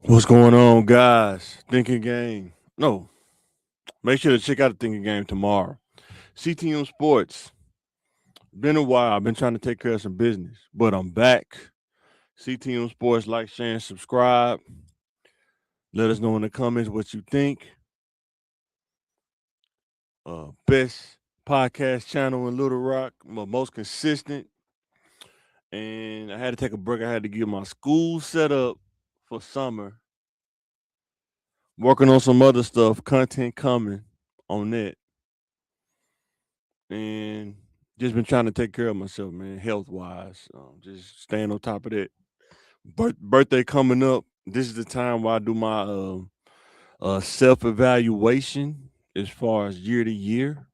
What's going on, guys? Thinking Game. No, make sure to check out the Thinking Game tomorrow. CTM Sports. Been a while. I've been trying to take care of some business, but I'm back. CTM Sports, like, share, and subscribe. Let us know in the comments what you think. Best podcast channel in Little Rock, most consistent. And I had to take a break. I had to get my school set up for summer. Working on some other stuff, content coming on that. And just been trying to take care of myself, man, health wise. Just staying on top of that. Birthday coming up. This is the time where I do my self evaluation as far as year to year.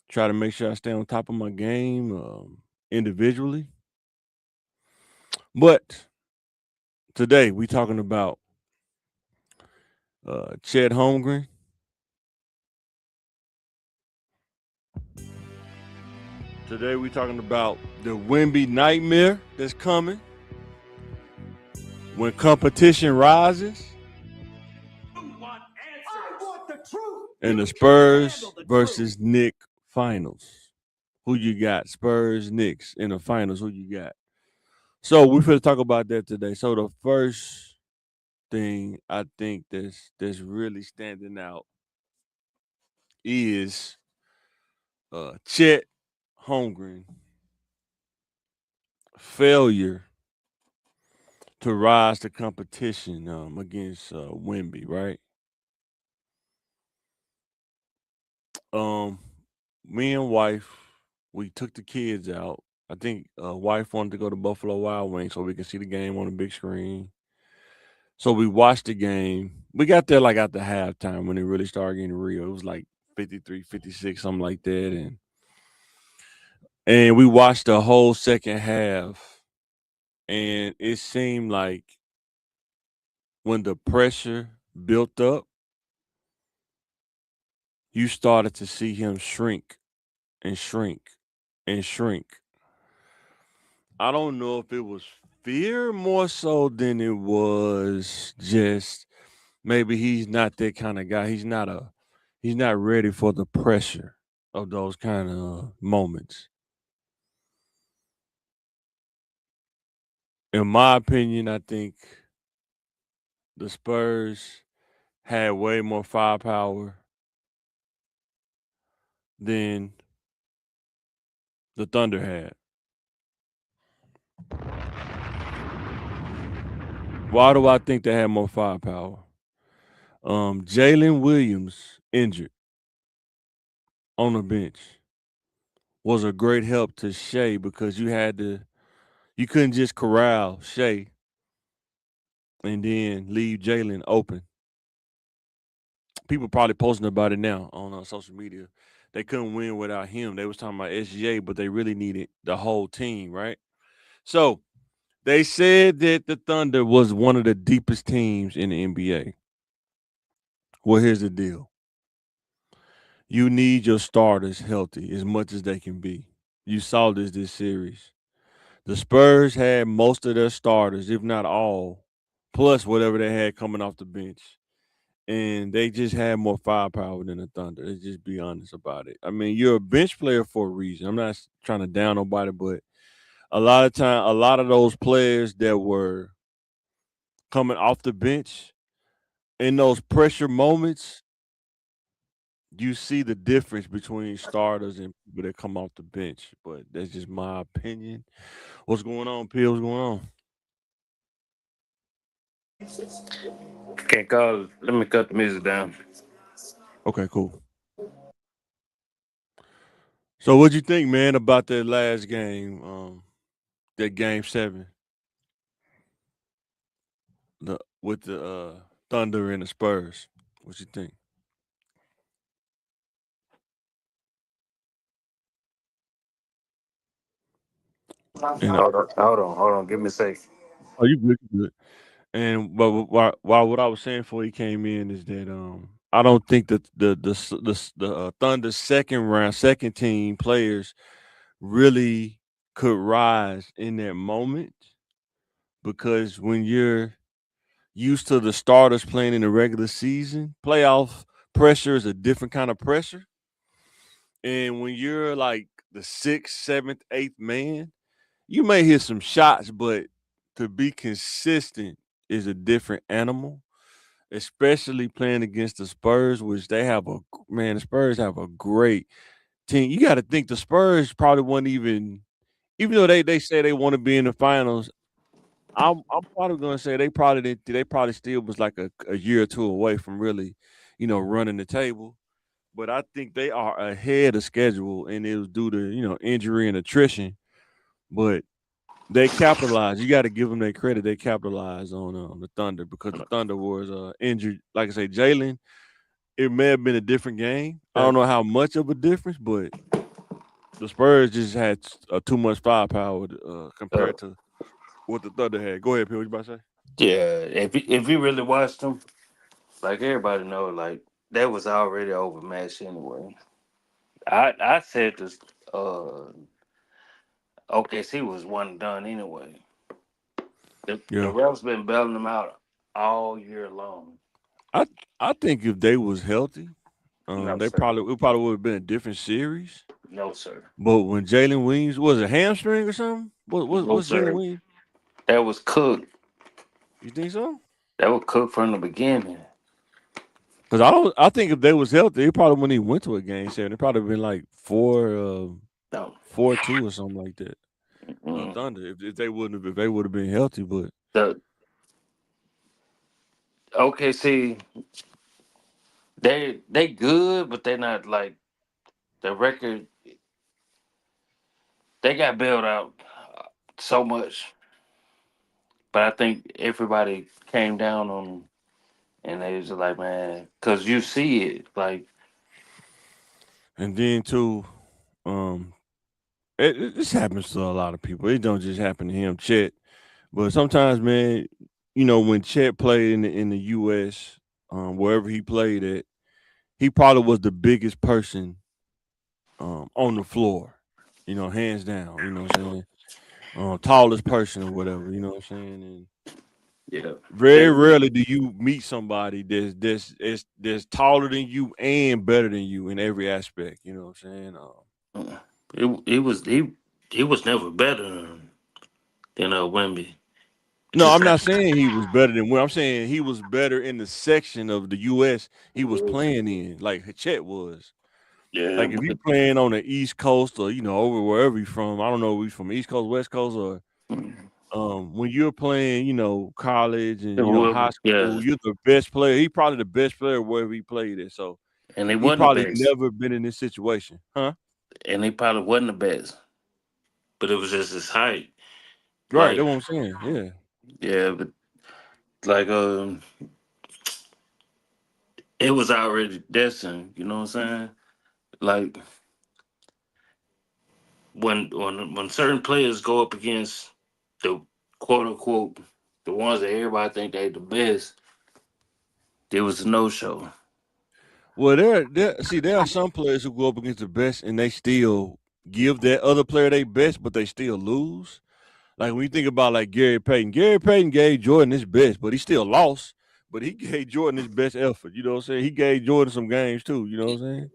Try to make sure I stay on top of my game individually. But today we talking about Chet Homgren. Today we talking about the Wemby nightmare that's coming when competition rises. And the Spurs versus Knicks finals. Who you got? Spurs, Knicks in the finals. Who you got? So we're going to talk about that today. So the first thing I think that's really standing out is Chet Holmgren failure to rise to competition against Wemby, right? Um, Me and wife, we took the kids out. I think wife wanted to go to Buffalo Wild Wings so we can see the game on the big screen. So we watched the game. We got there like after halftime when it really started getting real. It was like 53, 56, something like that. And we watched the whole second half. And it seemed like when the pressure built up, you started to see him shrink and shrink and shrink. I don't know if it was fear more so than it was just maybe he's not that kind of guy. He's not ready for the pressure of those kind of moments. In my opinion, I think the Spurs had way more firepower than the Thunder had. Why do I think they had more firepower? Jalen Williams injured on the bench was a great help to Shea because you couldn't just corral Shea and then leave Jalen open. People probably posting about it now on social media. They couldn't win without him. They was talking about SGA, but they really needed the whole team, right? So they said that the Thunder was one of the deepest teams in the NBA. Well, here's the deal. You need your starters healthy as much as they can be. You saw this series. The Spurs had most of their starters, if not all, plus whatever they had coming off the bench. And they just had more firepower than the Thunder. Let's just be honest about it. I mean, you're a bench player for a reason. I'm not trying to down nobody, but a lot of those players that were coming off the bench in those pressure moments, you see the difference between starters and people that come off the bench. But that's just my opinion. What's going on, P? What's going on? Can't call. Let me cut the music down. Okay, cool. So, what'd you think, man, about that last game? That game 7, with the Thunder and the Spurs. What you think? And Hold on. Give me a sec. oh, you good, you good. And but while what I was saying before he came in is that I don't think that the Thunder's second team players really could rise in that moment because when you're used to the starters playing in the regular season. Playoff pressure is a different kind of pressure. And when you're like the sixth, seventh, eighth man, you may hit some shots, but to be consistent is a different animal, especially playing against the Spurs, which they have a man, the Spurs have a great team. You got to think the Spurs probably wouldn't even though they say they want to be in the finals. I'm probably gonna say they probably did, they probably still was like a year or two away from really, running the table. But I think they are ahead of schedule, and it was due to injury and attrition. But they capitalized. You got to give them their credit. They capitalized on the Thunder because the Thunder was injured. Like I say, Jalen. It may have been a different game. I Yeah. don't know how much of a difference, but the Spurs just had too much firepower Uh, compared to what the Thunder had. Go ahead, Phil. What you about to say? yeah. If you really watched them, like everybody know, like that was already overmatched anyway. I said this. OKC was one and done anyway. The Yeah, refs been bailing them out all year long. I I think if they was healthy, No they sir. probably would have been a different series. No sir. But when Jalen Williams was a hamstring or something, No what's Jalen sir. Williams? That was cooked. You think so? That was cooked from the beginning. Because I don't. I think if they was healthy, they probably wouldn't even went to a game seven. It probably been like No. 4-2 or something like that. Mm. Thunder if they wouldn't have if they would have been healthy, but The OKC, they good, but they not like the record. They got bailed out so much, but I think everybody came down on them, and they was like, man, because you see it, like and then too, um, this happens to a lot of people. It don't just happen to him, Chet. But sometimes, man, when Chet played in the U.S., wherever he played at, he probably was the biggest person on the floor. Hands down. You know what I'm saying? Tallest person or whatever. You know what I'm saying? And yeah, very that, rarely do you meet somebody that's taller than you and better than you in every aspect. You know what I'm saying? it was never better than Wemby. No, Just I'm like not saying he was better than. I'm saying he was better in the section of the U.S. he was playing in, like Chet was. yeah, Like if he but playing on the East Coast or over wherever he's from, I don't know if he's from East Coast, West Coast, or when you're playing, college and whoever, high yeah, school, you're the best player. He probably the best player wherever he played at. So and they he wasn't the probably best, never been in this situation, huh? and they probably wasn't the best, but it was just his height. Right, Like that's what I'm saying. Yeah, yeah, but like it was already destined. You know what I'm saying? Like when certain players go up against the quote unquote the ones that everybody think they the best, there was a no show. well, there are some players who go up against the best and they still give that other player their best, but they still lose. Like when you think about like Gary Payton gave Jordan his best, but he still lost. But he gave Jordan his best effort. You know what I'm saying? He gave Jordan some games too. You know what I'm saying?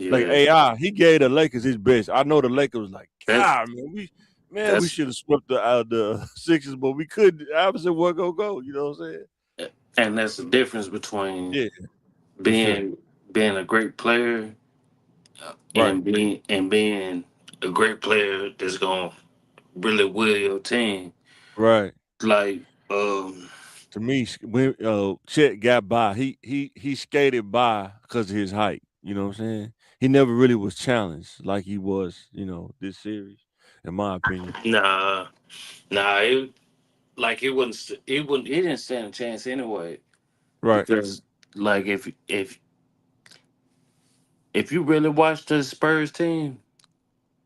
Like Yeah, AI, he gave the Lakers his best. I know the Lakers was like, that's God, we that's should have swept the Sixers, but we couldn't. Opposite what go. You know what I'm saying? and that's the difference between Yeah, for sure. being a great player Right, and being a great player that's gonna really will your team. right. Like To me, when Chet got by, he skated by because of his height. You know what I'm saying? He never really was challenged like he was, this series, in my opinion. nah, nah, it wasn't it didn't stand a chance anyway Right. because like if you really watched the Spurs team,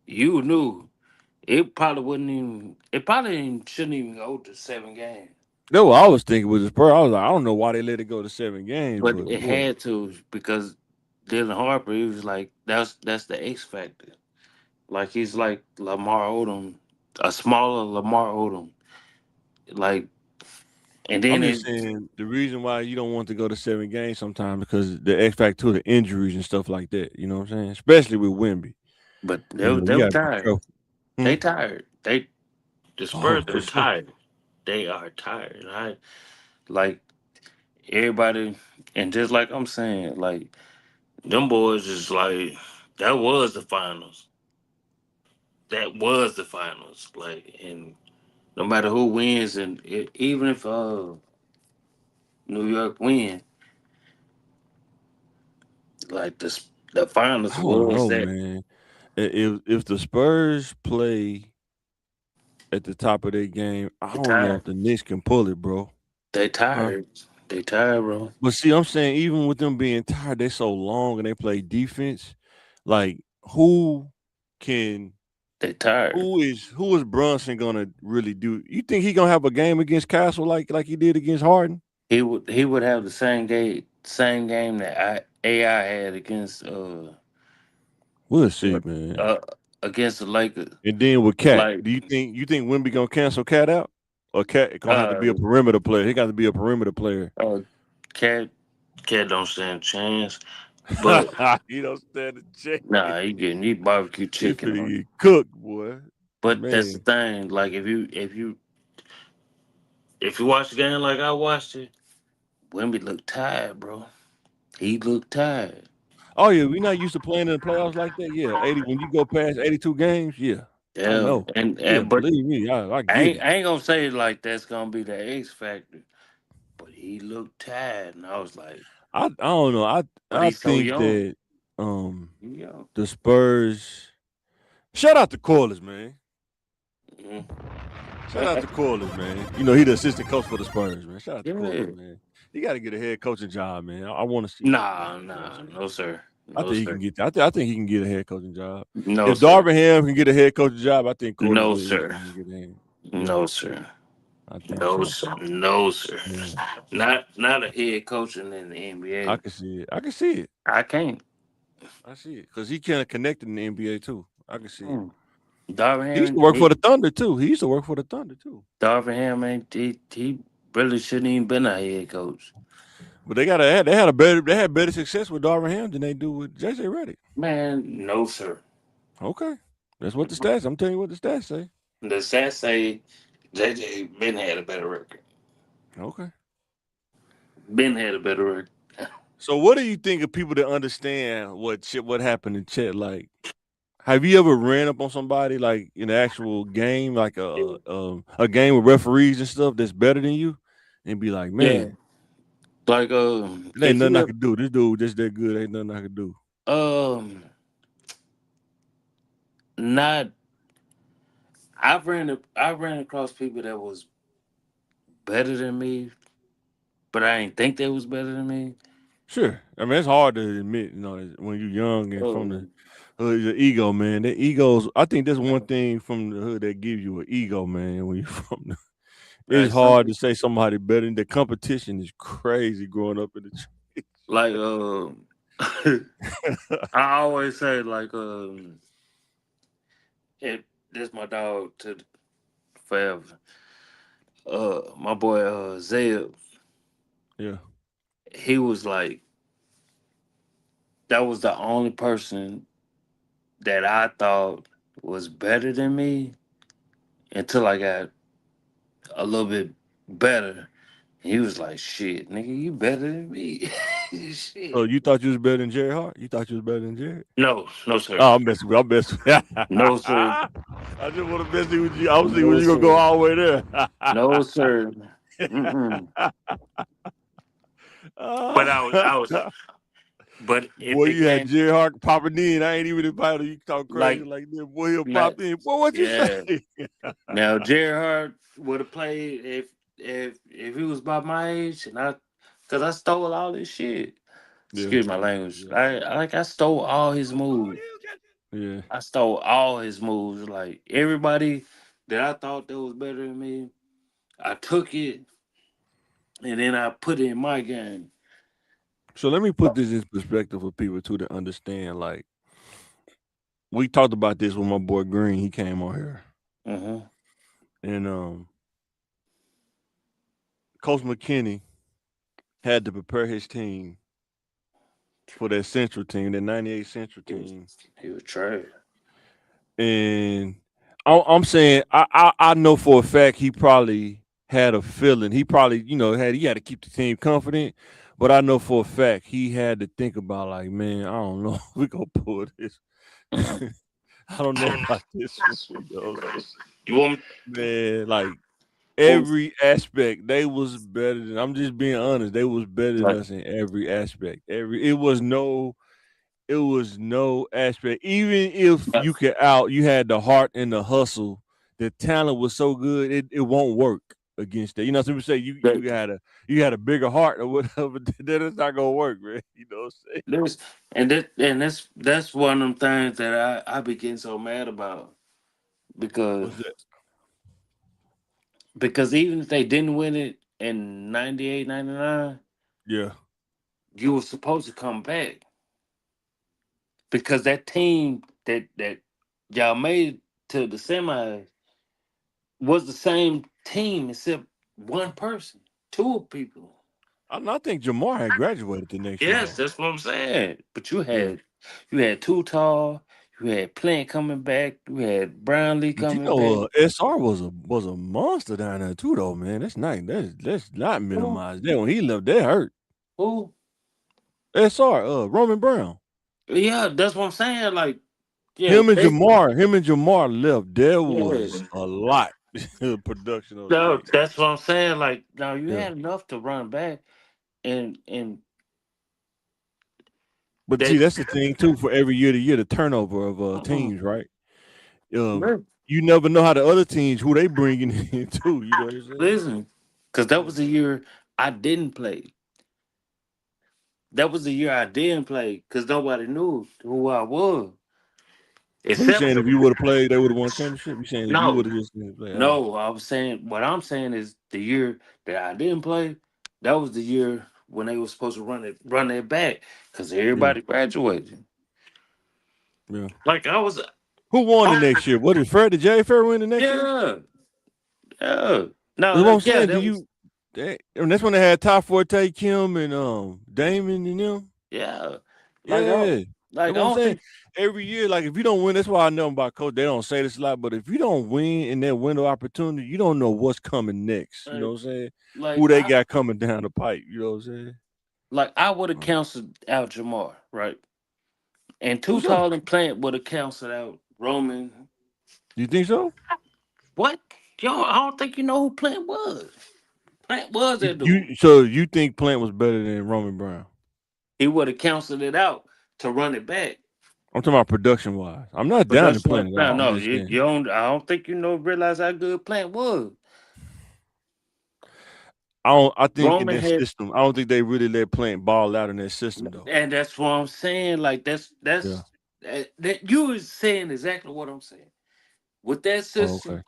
you knew it probably wouldn't even it probably shouldn't even go to 7 games. That's what I was thinking with the Spurs. I was like, I don't know why they let it go to 7 games, But but it boy, had to because Dylan Harper, he was like that's the X factor. Like he's like Lamar Odom, a smaller Lamar Odom. Like And I'm then just it, saying the reason why you don't want to go to 7 games sometimes because the X factor to the injuries and stuff like that. You know what I'm saying? Especially with Wemby. but You know, they you were got to be tired. careful. Hmm? They tired. The Oh, Spurs for are sure. tired. They are tired. I like everybody, and just like I'm saying, like them boys is like that was the finals. That was the finals. Like, and no matter who wins, and even if New York win, like the I finals don't was know, that man. If the Spurs play at the top of their game, I they don't know if tired. the Knicks can pull it, bro. They Huh? tired. They tired, bro. But see, I'm saying even with them being tired, they so long and they play defense. Like who can They tired. who is Brunson gonna really do? You think he gonna have a game against Castle like he did against Harden? He would have the same game that AI had We'll see, uh, man. uh against the Lakers. And then with Cat, Like do you think Wimby gonna cancel Cat out? Or Cat gonna have to uh be a perimeter player? He got to be a perimeter player. uh cat cat don't stand a chance. But He don't stand a chance. nah, he getting he barbecue He chicken finna on. get cooked, boy. But that's the Man. thing. Like if you watch the game like I watched it, Wemby looked tired, bro. He looked tired. Oh yeah, we not used to playing in the playoffs like that. Yeah, 80 when you go past 82 games, yeah. I Yeah, know. Yeah, and but believe me, I I get ain't, it. I ain't gonna say like that's gonna be the X factor. But he looked tired, and I was like, I don't know. I but I he's so think young. that He young. the Spurs shout out to Corliss, man. Mhm. Shout out to Corliss, man. You know, he the assistant coach for the Spurs, man. Shout out to Corliss, Yeah. man. He got to get a head coaching job, man. I want to see that, man. Nah, You know what nah, I'm saying? no sir, I no think he can sir, get that. I think he can get a head coaching job. no If sir, Darvingham can get a head coaching job, I think Corliss no will sir, easily get a head. Yeah, no sir, I think no so. sir, no sir. Yeah, Not a head coaching in the I NBA. can see it. I can see it. I can't. I see it because he kind of connected in the NBA too. I can see it. Mm. He used Darvin to Ham, work for the Thunder too. He used to work for the Thunder too. Darvin Ham ain't he really shouldn't even been a head coach. But they had better success with Darvingham than they do with JJ Redick. Man, no sir. Okay, that's what the stats. I'm telling you what the stats say. The stats say JJ Ben had a better record. Okay. Ben had a better record. So what do you think of people that understand what happened in Chet? Like, have you ever ran up on somebody like in the actual game, like a game with referees and stuff that's better than you, and be like, Yeah. man, Like it ain't if nothing I you could do. This dude just that good. Ain't nothing I could do. um not I ran across people that was better than me, but I didn't think they was better than me. Sure. I mean, it's hard to admit, when you're young and from the Um hood, the ego, man. The egos. I think that's one thing from the hood that gives you an ego, man. When you're from the, it's like some hard to say somebody better. The competition is crazy growing up in the like I always say like it this my dog to forever. My boy Zeb, yeah. he was like that was the only person that I thought was better than me until I got a little bit better. He was like, "Shit, nigga, you better than me." So Shit. you thought you was better than Jerry Hart? You thought you was better than Jerry? No, no, sir. Oh, I'm messing with. I'm messing. No, sir. I just want to mess with you. I was thinking, No, was you gonna go sir. all the way there? No, sir. Mm-mm. But but if Boy, it you had came Jerry Hart popping in. I ain't even invited. You talk crazy like like that. Boy, he'll not, pop in. Boy, what you say? yeah. Now Jerry Hart would have played if he was about my age, and cause I stole all his shit. Yeah, Excuse my language. yeah, I stole all his moves. yeah. I stole all his moves. Like everybody that I thought that was better than me, I took it and then I put it in my game. So let me put this in perspective for people too to understand. Like we talked about this with my boy Green. He came on here, Uh-huh. and Coach McKinney had to prepare his team for that Central team, that '98 Central He was team, he was trash. and I'm saying I know for a fact he probably had a feeling. He probably he had to keep the team confident, but I know for a fact he had to think about like, man, I don't know if we gonna pull this. I don't know about this one. You know what I'm saying? You want me? Man, like Well, every aspect, they was better than. I'm just being honest. They was better than like us in every aspect. It was no aspect. Even if you had the heart and the hustle, the talent was so good, it won't work against that. You know, some people say you that had a bigger heart or whatever, then it's not gonna work, man. You know what I'm saying? there's and that's one of them things that I be getting so mad about because What's that? even if they didn't win it in 98, 99, Yeah. you were supposed to come back because that team that y'all made to the semi was the same team except one person, two people. I think Jamar had graduated the next year Yes, though. that's what I'm saying. But you Yeah. had Too Tall, you had Plant coming back, you had Brownlee But coming back. SR was a monster down there too though, man. Let's not Who? minimize that. When he left, that hurt. Who? SR, Roman Brown. Yeah, that's what I'm saying. Like, yeah, Him and Jamar left. There yeah. was a lot of production on the No, team. that's what I'm saying. Like, now you Yeah. had enough to run back, and But see, that. that's the thing too. For every year to year, the turnover of Uh-uh. teams, right? Um, Li- you never know how the other teams who they bringing in too. You know what I'm saying? Listen, because that was the year I didn't play. That was the year I didn't play because nobody knew who I was So you except saying for if you would have played, they would have won a championship? You saying if you no. would have just didn't play? Oh, No, I was saying what I'm saying is the year that I didn't play, that was the year when they were supposed to run it back because yeah, everybody graduated. yeah. Like I was, Who won the next year? What did Fred? Did Jerry Fair win the next year? yeah, yeah. No, That's what I'm yeah, saying. that was And that's when they had Ty Forte, Kim, and Damon and them. yeah. Like Yeah, like that's I what I'm don't saying. think Every year, like if you don't win, that's why I know about coach. They don't say this a lot, but if you don't win in that window opportunity, you don't know what's coming next. You know like, what I'm saying? like Who they I got coming down the pipe. You know what I'm saying? I would have Uh, canceled out Jamar, right? And Too For sure. Tall and Plant would have canceled out Roman. You think so? What? Yo, I don't think you know who Plant was. Plant was You, that dude. you so you think Plant was better than Roman Brown? He would have canceled it out to run it back. I'm talking about production wise. I'm not But down to that's Plant what at no, all. I'm no, just you saying. don't I don't think you know realize how good Plant was. I think in Roman that had system, I don't think they really let Plant ball out in that system though. and that's what I'm saying. Like Yeah. that you was saying exactly what I'm saying. With that Oh, system, okay.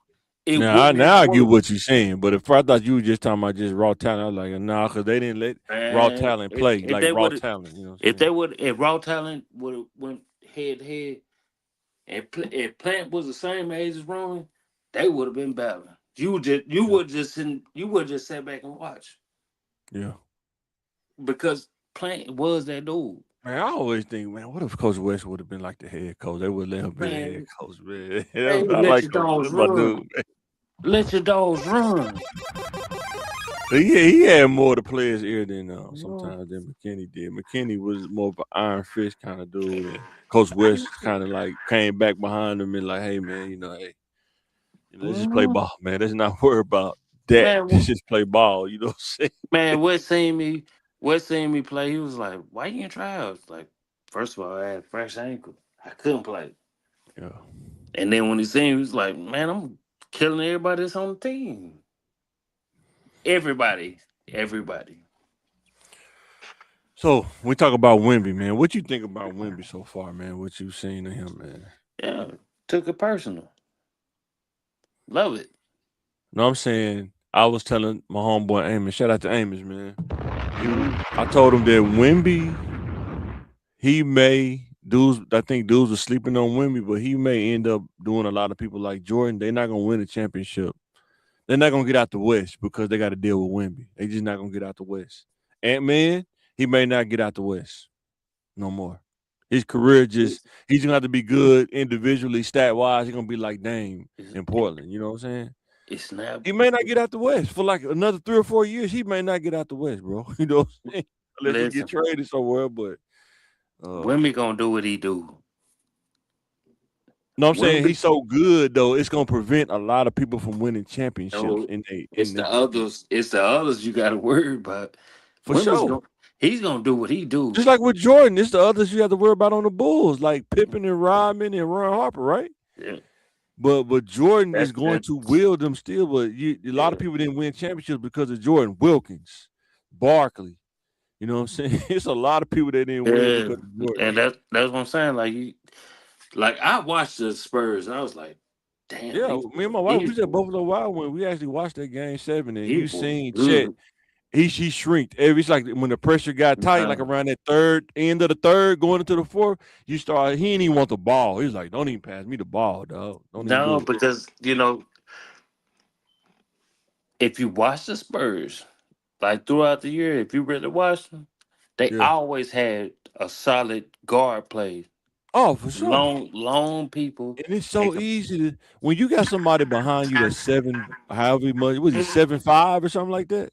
it Now wouldn't have I get worked. what you're saying, but if I thought you were just talking about just raw talent, I was like, nah, because they didn't let raw And talent play if like they raw would talent. You know what I'm if they saying? would if Raw Talent would have went head to head and if Plant was the same age as Roman, they would have been battling. Yeah, You would just sit back and watch yeah. because Plant was that dude. Man, I always think, man, what if Coach West would have been like the head coach? They would let him be the head Man, coach, man. man, I let like your Coach. dogs That's my dude. run. Let your dogs run. He had more to play his ear than No, sometimes than McKinney did. McKinney was more of an iron fist kind of dude, and Coach West kind of like came back behind him and like, hey man, hey, let's just play mhm. ball, man. Let's not worry about that. Man, Let's just play ball. You know what I'm saying? man, West seen me play. He was like, "Why you in tryouts?" Like, first of all, I had a fresh ankle. I couldn't play. Yeah. And then when he seen me, he was like, "Man, I'm killing everybody that's on the team. Everybody, everybody." So we talk about Wemby, man. What you think about Wemby so far, man? What you seen of him, man? Yeah, took it personal. Love it. No, I'm saying I was telling my homeboy Amos, shout out to Amos, man. Mhm. I told him that Wemby, he may dudes. I think dudes are sleeping on Wemby, but he may end up doing a lot of people like Jordan. They're not gonna win a championship They're not gonna get out the West because they got to deal with Wemby. They just not gonna get out the West. Ant-Man, he may not get out the West no more. His career just It's, he's gonna have to be good individually, stat wise. He's gonna be like Dame it's, in Portland. You know what I'm saying? it's not. He may not get out the West for like another 3 or 4 years. He may not get out the West, bro. You know what I'm saying? Unless he get Listen, traded somewhere. But Wemby gonna do what he do. no, I'm saying Wemby, he's so good though. It's gonna prevent a lot of people from winning championships no, in a it's in the the others. It's the others you got to worry about. for Wemby's sure. gonna. He's gonna do what he do. Just like with Jordan, it's the others you have to worry about on the Bulls, like Pippen and Rodman and Ron Harper, right? Yeah, But Jordan is that's going that. to wield them still. But a lot of Yeah, people didn't win championships because of Jordan, Wilkins, Barkley. You know what I'm saying? It's a lot of people that didn't win yeah, because of Jordan. and that's what I'm saying. Like you, like I watched the Spurs. And I was like, damn, Yeah, me and my wife, we was at boys, Buffalo Wild when we actually watched that game 7, and you these boys seen Chet. good. He shrinked. It's like when the pressure got tight, like Nah, around that third end of the third, going into the fourth. You start. He didn't even want the ball. He was like, "Don't even pass me the ball, dog. Don't even no, do it." because if you watch the Spurs, like throughout the year, if you really watch them, they Yeah. always had a solid guard play. Oh, for sure. Long people. And it's They so could, easy to when you got somebody behind you that's however much, was it 7'5" or something like that?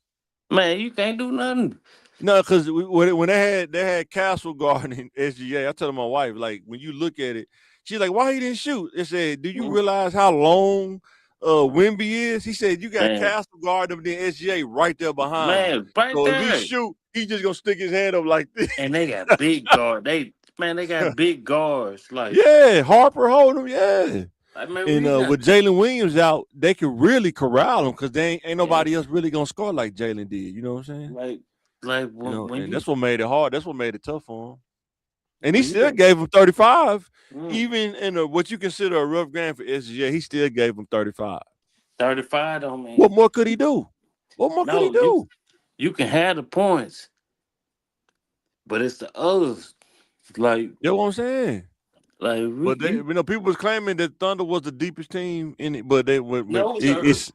man, you can't do nothing. No, because when they had Castle Guard in SGA, I told my wife like when you look at it, she's like, "Why he didn't shoot?" They said, "Do you realize how long Wemby is?" He said, "You got Man, Castle Guard and then SGA right there behind him. man, right So if he there. shoot, he just gonna stick his head up like this." And they got big guard. They got big guards. Yeah, Harper hold him. Yeah. Man, And we got with Jalen Williams out, they could really corral him because they ain't yeah, nobody else really gonna score like Jalen did. You know what I'm saying? like like You know, when and you that's what made it hard. That's what made it tough for him. And he when you still got gave him 35, mm, even in what you consider a rough game for SGA. He still gave him 35. 35 don't What mean more could he do? What more could he no. do? You can have the points, but it's the others. Like You know what I'm saying? like But we they, you people was claiming that Thunder was the deepest team in it, but no sir. it's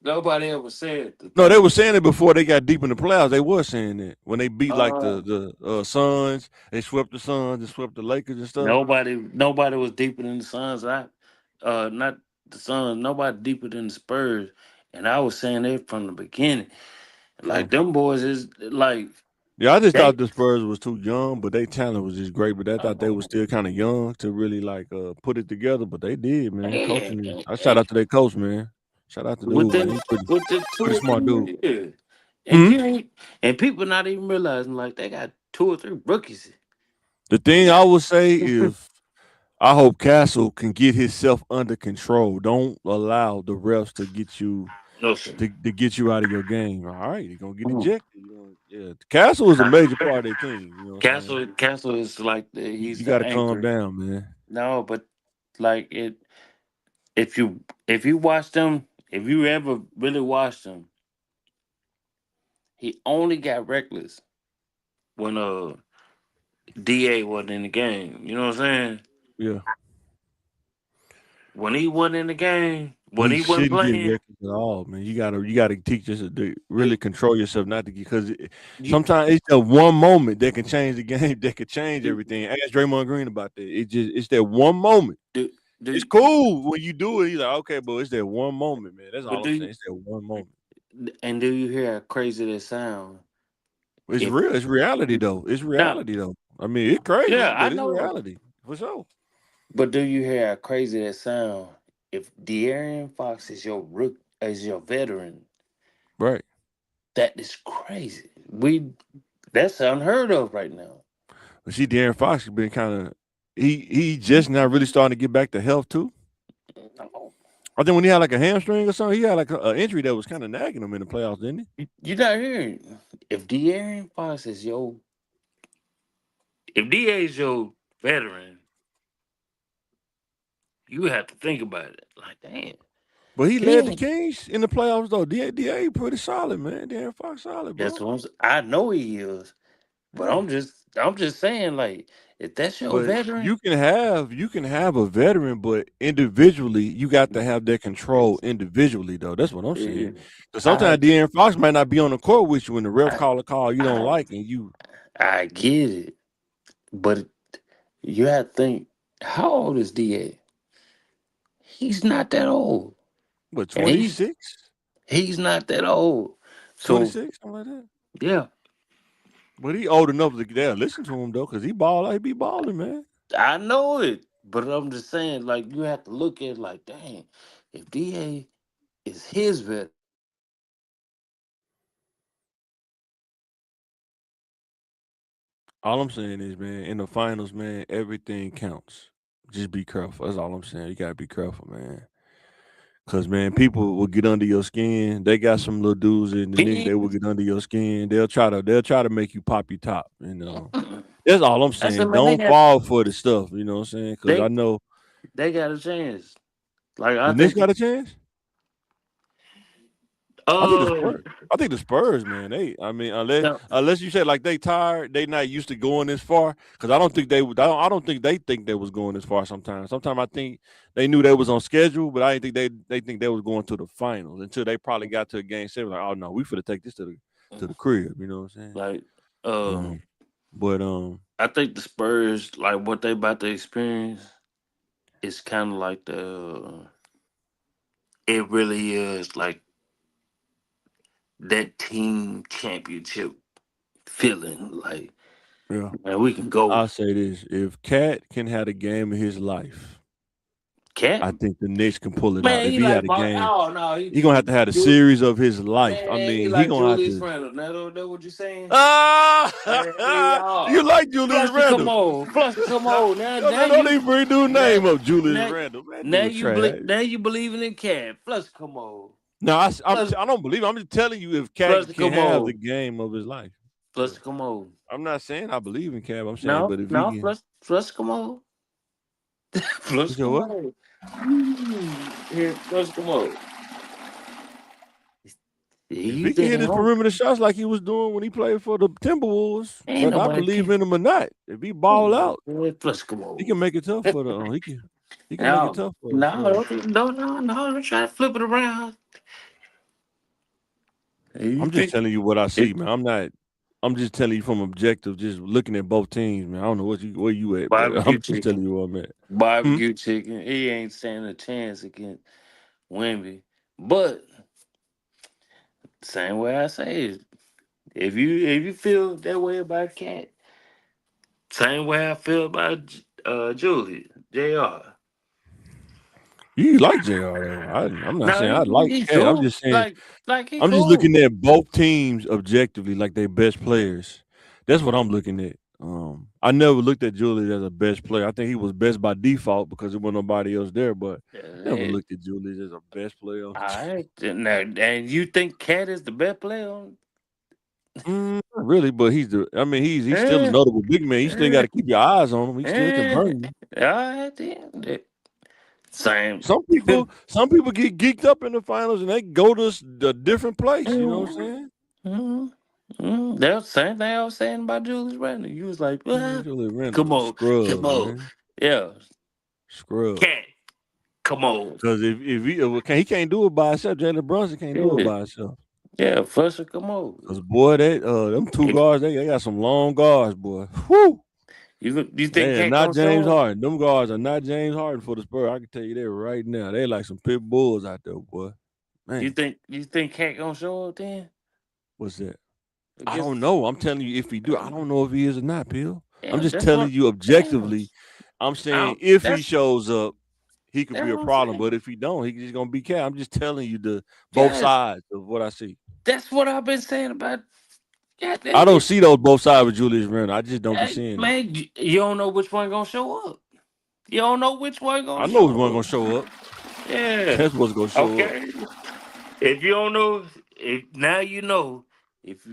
Nobody ever said the no, they Thunder. were saying it before they got deep in the playoffs. They were saying that when they beat like Uh the Suns, they swept the Suns and swept the Lakers and stuff. nobody was deeper than the Suns. I not the Suns. Nobody deeper than the Spurs. And I was saying that from the beginning. Yeah. Like them boys is like Yeah, I just they thought the Spurs was too young, but their talent was just great. But I thought they was still kind of young to really like put it together. But they did, man. man, Coaching, I shout out to their coach, man. Shout out to dude, man. within He within pretty two or smart dude. 3 years. And Hmm. you ain't and people not even realizing like they got 2 or 3 rookies. The They thing I got would say is I hope Castle can get himself under control. Don't allow the refs to get you no sir. to get you out of your game. All right, you're gonna get Mm. ejected. Yeah, Castle is a major part of their team. You know what I'm saying? Castle is like You he's got the to calm anchor. down, man. No, but like it if you watch them, if you ever really watch them, he only got reckless when DA wasn't in the game. You know what I'm saying? Yeah. When he wasn't in the game, when He he wasn't shouldn't get playing, reckless at all, man. You gotta teach us to really control yourself, not to get because you sometimes it's that one moment that can change the game, that can change everything. Ask Draymond Green about that. It's that one moment. do It's do cool when you do it. He's like, okay, but it's that one moment, man. That's but all do I'm saying. you It's that one moment. and do you hear how crazy that sound? It's If real. It's reality though. It's now, reality though. I mean, it's crazy, yeah, I but it's know. reality for sure. But do you hear how crazy that sound? If De'Aaron Fox is your rook is your veteran, Right. that is crazy. That's unheard of right now. But see, De'Aaron Fox has been kind of he just now really starting to get back to health too. No. I think when he had like a hamstring or something, he had like an injury that was kind of nagging him in the playoffs, didn't he? You're not hearing. If De'Aaron Fox is your if DA is your veteran, you have to think about it. Like, damn. But he He led the ain't Kings in the playoffs though. Da pretty solid, man. De'Aaron Fox solid, that's bro. what I know he is. But Yeah. I'm just saying, like, If that's your But veteran, you can have a veteran, but individually, you got to have that control individually, though. That's what I'm saying. yeah, Because I sometimes De'Aaron Fox might not be on the court with you when the ref I call a call you don't I like, and you I get it, but you have to think, how old is Da? He's not that old, what and 26, he's not that old. So 26, something like that. yeah, But he old enough to listen to him though, because he ball like he be balling, man. I know it, but I'm just saying, like you have to look at it like, dang, if Da is his veteran, All I'm saying is, man, in the finals, man, everything counts. Just be careful. That's all I'm saying. You gotta be careful, man. Cause man, people will get under your skin. They got some little dudes in the Knicks. They will get under your skin. They'll try to make you pop your top. That's all I'm I said, saying. man, they Don't got fall for the stuff. You know what I'm saying? Cause I they know they got a chance. Like I the Knicks think, got a chance. I think the uh, Spurs. I think the Spurs, man. I mean, unless no, unless you say like they tired, they not used to going this far. Because I don't think they would. I don't think they think they was going this far. Sometimes I think they knew they was on schedule, but I didn't think they think they was going to the finals until they probably got to a game seven. Like, oh no, we finna take this to the crib. You know what I'm saying? like Um, but I think the Spurs, like what they about to experience, is kind of like it really is like that team championship feeling. Like, yeah, man, we can go. I'll say this: if Cat can have a game of his life, Cat, I think the Knicks can pull it out. man, If he he like, had a game. oh no, He gonna have to have a Ju- series of his life. I man, he mean, he like gonna have Julius to. Randle. That what you saying? Hey, Ah, you like Julius Fluster, come Randle? on, Fluster, come on. Now, now Don't you, even bring dude now, name up, Julius now, Randle. Man, dude trash. now you believing in Cat. Fluster, come on. No, Fluster, I don't believe. I'm just telling you if Cat Fluster, can come have the on. game of his life. But Fluster, come on. I'm not saying I believe in Cap. I'm saying, No, but if he no, can, Fluster, come on. you Fluster, said come what? on. Here, Fluster, come on. If You he can think hit his home? perimeter shots like he was doing when he played for the Timberwolves, Ain't whether I nobody believe care. in him or not, if he ball out, Fluster, come he on. can make it tough for the. He can make it No, tough for. no, don't try to flip it around. You I'm just think telling you what I see, it, man. I'm not. I'm just telling you from objective, just looking at both teams, man. I don't know where you at, but barbecue I'm just telling chicken, you where I'm at. Hmm? barbecue chicken? He ain't standing a chance against Wemby. But same way I say it, if you feel that way about Cat, same way I feel about Julie Jr. You like Jr. though. I'm not No, saying I like he Cat. I'm cool. just saying Like he I'm just cool. looking at both teams objectively, like they best players. That's what I'm looking at. I never looked at Julius as a best player. I think he was best by default because there wasn't nobody else there. But I never Yeah, looked at Julius as a best player on all the team. right. Now, and you think Cat is the best player on? Not really, but he's the. I mean, he's still a Eh, notable big man. You still got eh, to keep your eyes on him. He still can eh. burn you. All right, then. Same. Some people get geeked up in the finals and they go to a different place. You know what I'm Mhm, saying? mhm, mhm. That's the same thing I was saying about Julius Randle. You was like, Man, well, Julius come Randle, on, come scrub, on. man, Yeah, scrub. Cat, come on. Because if he can't do it by himself, Jalen Brunson can't do it Yeah, by himself. yeah, Flusher, come on. Cause boy, them two If guards, they got some long guards, boy. Whoo! you think They are Cat not gonna James show up? Harden. Them guards are not James Harden for the Spurs. I can tell you that right now. They like some pit bulls out there, boy. Man, You think Cat gonna show up then? what's that? I don't Against know. I'm telling you, if he do, I don't know if he is or not, Bill. I'm yeah, just that's telling what you damn. objectively. I'm I saying don't, if he shows up, he could be that's a what I'm problem. saying. But if he don't, he's just gonna be cat. I'm just telling you the both Yes, sides of what I see. that's what I've been saying about I goddamn don't it. see those both sides with Julius Randle. I just don't be Hey, seeing it. man, you don't know which one gonna show up. You don't know which one I gonna know which one show gonna up. show up. Yeah. That's what's gonna show up. Okay. If you don't know, if now you know. If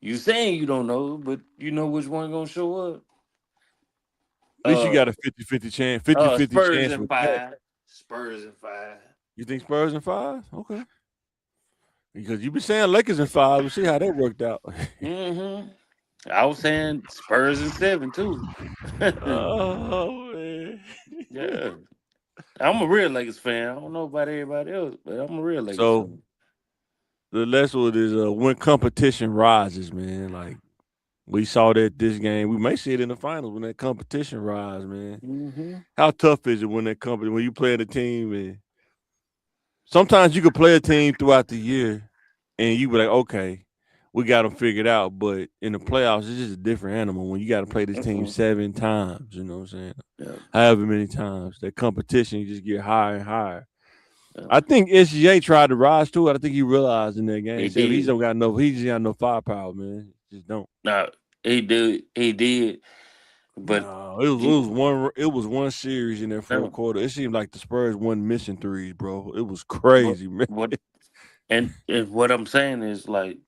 you saying you don't know, but you know which one gonna show up. At least you Uh, got a 50-50 chance, 50-50 Spurs chance in with Cat. five. Spurs in five. You think Spurs in five? Okay. Because you been saying Lakers in five. We'll see how that worked out. Mm-hmm. I was saying Spurs in 7 too. Oh man. Yeah. I'm a real Lakers fan. I don't know about everybody else, but I'm a real Lakers So fan. the last one is when competition rises, man. Like we saw that this game. We may see it in the finals when that competition rise, man. Hmm. How tough is it when that company when you play the team and sometimes you could play a team throughout the year and you be like, okay, we got them figured out. But in the playoffs, it's just a different animal when you got to play this team Hmm. 7 times. You know what I'm saying? Yeah, However many times that competition, you just get higher and higher. yeah. I think SGA tried to rise to it. I think he realized in that game He seven, he did. don't got no, he just got no firepower, man. Just don't. Now he did. He did. But No, it was one series in that fourth no. quarter. It seemed like the Spurs wasn't missing threes, bro. It was But crazy, man. what? And what I'm saying is like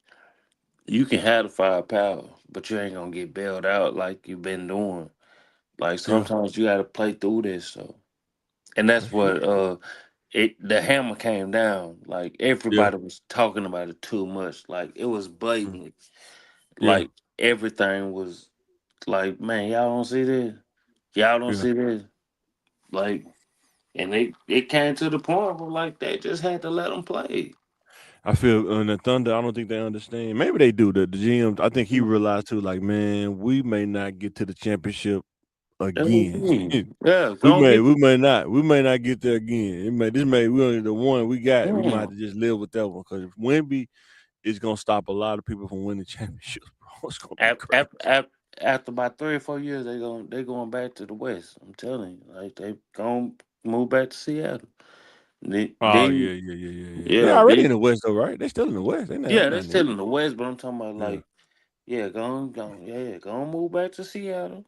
you can have the firepower, but you ain't gonna get bailed out like you've been doing. Like Yeah, sometimes you got to play through this. So, and that's that's true. what it the hammer came down. Like Yeah, everybody was talking about it too much. Like it was mm, blatant. yeah, Like everything was like, man, y'all don't see this. Y'all don't yeah. see this. Like, and it came to the point where like they just had to let them play. I feel on the Thunder. I don't think they understand. Maybe they do. The GM. I think he realized too. Like, man, we may not get to the championship That's what I again. mean. Yeah, we don't may, get. we may not, we may not get there again. We only the one we got. We might have Mm. to just live with that one because Wemby is gonna stop a lot of people from winning championships, bro. It's gonna be After, crazy. after about 3 or 4 years, they going back to the West. I'm telling you, like they gonna move back to Seattle. Oh Then yeah, yeah, yeah, yeah, yeah. They yeah, already they in the West though, right? They still in the West. They yeah, they not in the still East. in the West, but I'm talking about Yeah. like yeah, go on, move back to Seattle.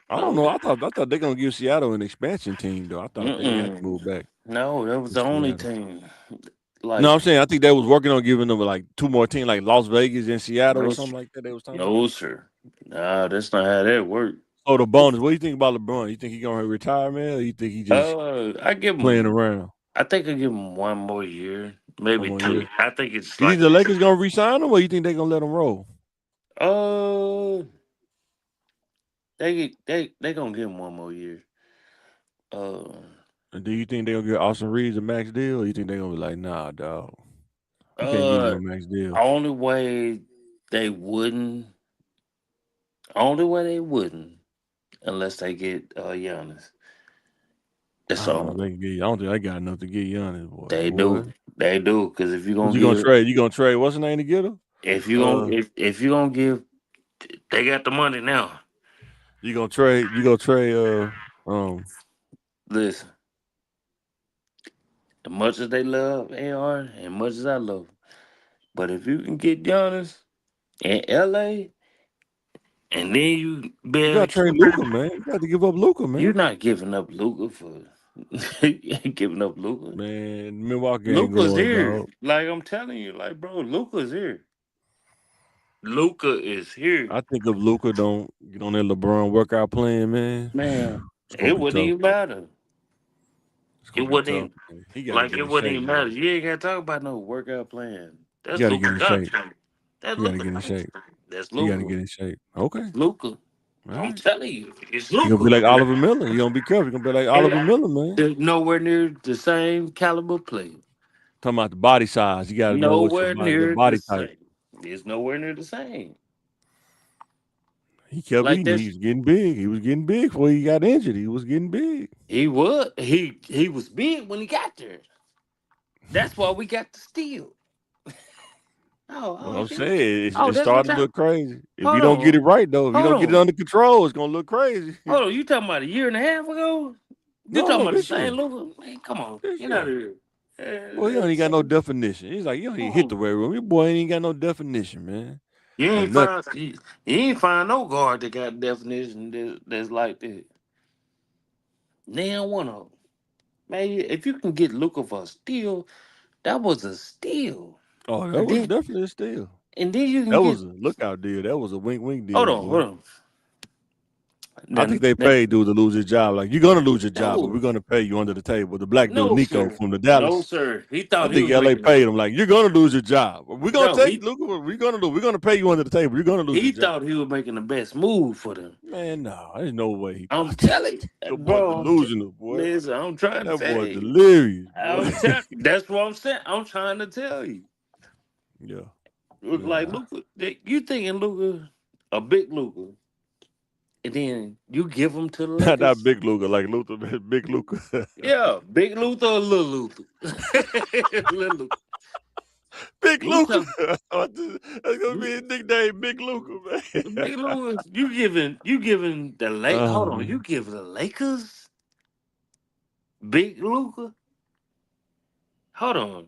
I don't No, know. I thought they're gonna give Seattle an expansion team though. I thought they had to mm-mm. move back No, that was to the only Seattle. team. No, Like I'm saying I think they was working on giving them like two more teams, like Las Vegas and Seattle or no, something like that. They was talking about. no, sir. Nah, that's not how that worked. Oh, the bonus. What do you think about LeBron? You think he gonna retire, man, or you think he just I give playing him. around I think I give him 1 more year, one maybe more two. year? I think it's You think like the Lakers gonna resign him, or you think they gonna let him roll? uh they gonna give him 1 more year. Uh, And do you think they gonna give Austin Reeves a max deal, or you think they gonna be like, nah, dog, we can't give you uh, no max deal? only way they wouldn't, only way they wouldn't, unless they get Giannis. That's I don't know. all They can get. I don't think they got enough to get Giannis, boy. they Boy, do. They do because if you what gonna you gonna give, trade? You gonna trade? What's the name to get him? Uh, if you gonna give, they got the money now. you gonna trade? You gonna trade? Um, Listen, as much as they love AR and much as I love, 'em, but if you can get Giannis in LA, and then you be you able gotta to keep trade Luca, man. You got to give up Luca, you're man. not giving up Luca for you ain't giving up Luca. Man, Milwaukee ain't Luca's going, here. dog. Like I'm telling you, like bro, Luca's here. Luca is here. I think if Luca don't get on that LeBron workout plan, man, Man, it's gonna it be wouldn't tough. even matter. It's It gonna be wouldn't tough, even man. He got to like get it in wouldn't shape, even matter. man. You ain't gotta talk about no workout plan. He That's got to get Luca in shape. Doncic. That's He got to get Luca. in shape. That's He got to Luca. get in shape. Okay, That's Luca. all I'm right. telling you, it's He gonna Luca. be like Oliver Miller. You gonna be careful. He gonna be like Oliver And Miller, man. there's nowhere near the same caliber player. Talking about the body size. You got to know what Nowhere your near the body type. same. It's nowhere near the same. He kept Like eating. He this, was getting big. He was getting big before he got injured. He was getting big. he was big when he got there. That's why we got the steal. What Oh, I'm okay. saying, Oh, it that's what started to y'all. look crazy. If you Hold don't get it on, right, though, if you hold don't get it on, under control, it's gonna look crazy. hold on. You talking about a year and a half ago? You talking No, about the this same year, Luka? Man, come on, this get out year. of here. Boy, he That's ain't the got no same. definition. He's like, you don't even hit the Mm-mm. weight room. Your boy ain't got no definition, man. You Or ain't nothing. find you ain't find no guard that got definition that's like that. Now one of them. Man, if you can get Luka for a steal, that was a steal. Oh, that And was then definitely a steal. and then you can That get was a lookout deal. That was a wink wink hold deal, on, hold boy. on. I think Then, they paid dude to lose his job. Like, you're gonna lose your job, but no, we're gonna pay you under the table. The black dude no, Nico sir, from the no, Dallas. sir. He I thought he think was LA making the. paid him. Like, you're gonna lose your job. We're gonna No, take look what we're gonna do. We're gonna pay you under the table. You're gonna lose your he job. thought he was making the best move for them. Man, no, there's no way he I'm thought that. telling Your you, boy bro. delusional, boy. Listen, I'm trying to That tell boy you. delirious, boy. I'm telling. That's what I'm saying. I'm trying to tell you. Yeah. Like Yeah. Luca, you thinking Luca, a big Luca, and then you give him to the Not Lakers? big Luca, like Luther, big Luca. Yeah, big Luther or little Luther? Little Luther. Big We Luca. talk. That's gonna be his nickname, Big Luca, man. Big Luther. You giving the Lake? Hold Oh on, you man. give the Lakers big Luca? Hold on,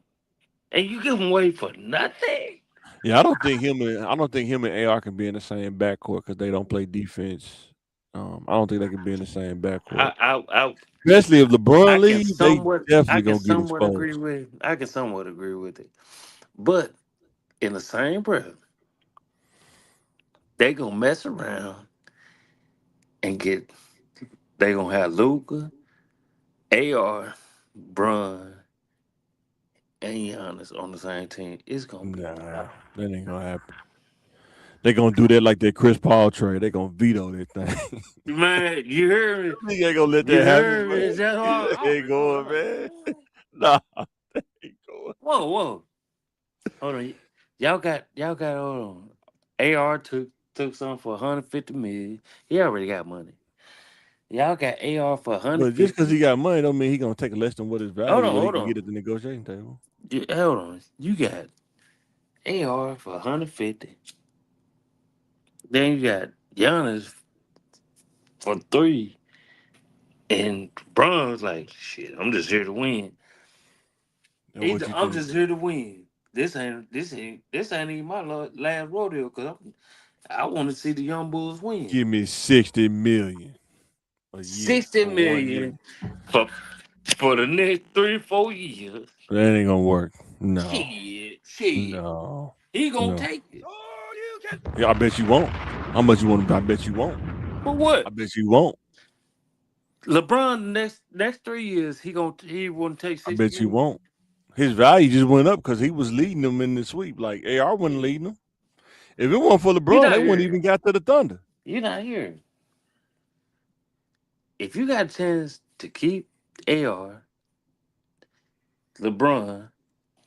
and you give him away for nothing? Yeah, I don't think him and AR can be in the same backcourt because they don't play defense. I don't think they can be in the same backcourt. I Especially if LeBron I can leaves, they somewhat I definitely can gonna get somewhat agree exposed. with I can somewhat agree with it. But in the same breath, they gonna mess around and get they gonna have Luca, AR, Bron, and Giannis on the same team. It's gonna be Nah, that ain't gonna happen. They gonna do that like that Chris Paul trade. They gonna veto that thing. man. You heard me. They ain't gonna let You that happen, heard me. man. That's why They ain't going, man. Nah, they ain't going. whoa. Hold on. Y'all got hold on. AR took something for 150 million. He already got money. Y'all got AR for But just because 150. he got money don't mean he gonna take less than what his Hold value, on, what he hold can on. get at the negotiating table. Hold on. You got AR for 150. Then you got Giannis for three. And Bron's like, shit, I'm just here to win. And what you I'm think? just here to win. This ain't even my last rodeo because I want to see the young bulls win. Give me 60 million a year 60 for 1 year. million for for the next 3 4 years. That ain't gonna work. No, Shit. no, He gonna no. take it. Yeah, I bet you won't. How much you want? I bet you won't. For what? I bet you won't. LeBron next 3 years he won't take I 60 bet you million. won't. His value just went up because he was leading them in the sweep. Like AR wasn't leading them. If it weren't for You're LeBron, not they wouldn't here. even got to the Thunder. You're not here. If you got a chance to keep AR, LeBron,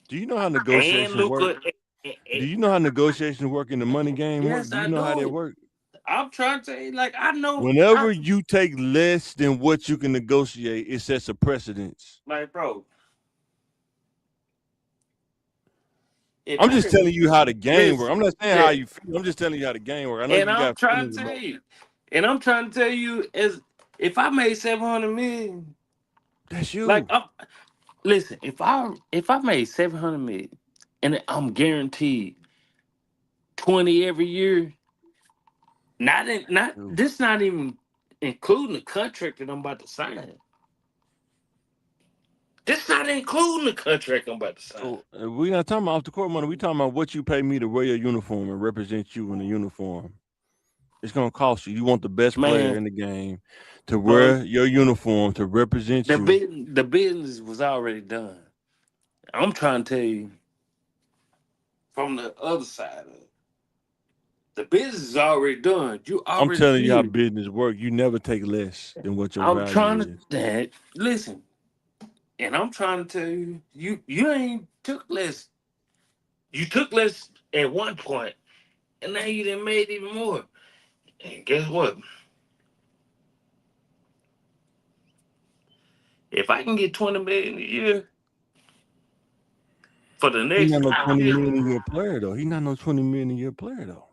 Do you know how and negotiations work? Luca. Do you know how negotiations work in the money game? Work? Yes, Do you I know how they do. work? I'm trying to tell you, like I know, Whenever you take less than what you can negotiate, it sets a precedence. like bro. If I'm I just can telling you how the game works. listen, I'm not saying how yeah, you feel. I'm just telling you how the game works. I know and you I'm got trying feelings to about tell you, and I'm trying to tell you, as if I made 700 million, that's like you. listen, if I made 700 million, and I'm guaranteed 20 every year, not You. this, not even including the contract that I'm about to sign. This not including the contract I'm about to sign. So we're not talking about off the court money. We talking about what you pay me to wear your uniform and represent you in the uniform. It's gonna cost you. You want the best player Man, in the game to bro, wear your uniform to represent you. the business was already done. I'm trying to tell you from the other side of it. The business is already done. You I'm already telling you how did. business work. You never take less than what your I'm trying to value is. listen, and I'm trying to tell you, you ain't took less. You took less at one point, and now you done made even more. And guess what? If I can get 20 million a year for the He next not no 5 20 years, million a year player though. He not no 20 million a year player though.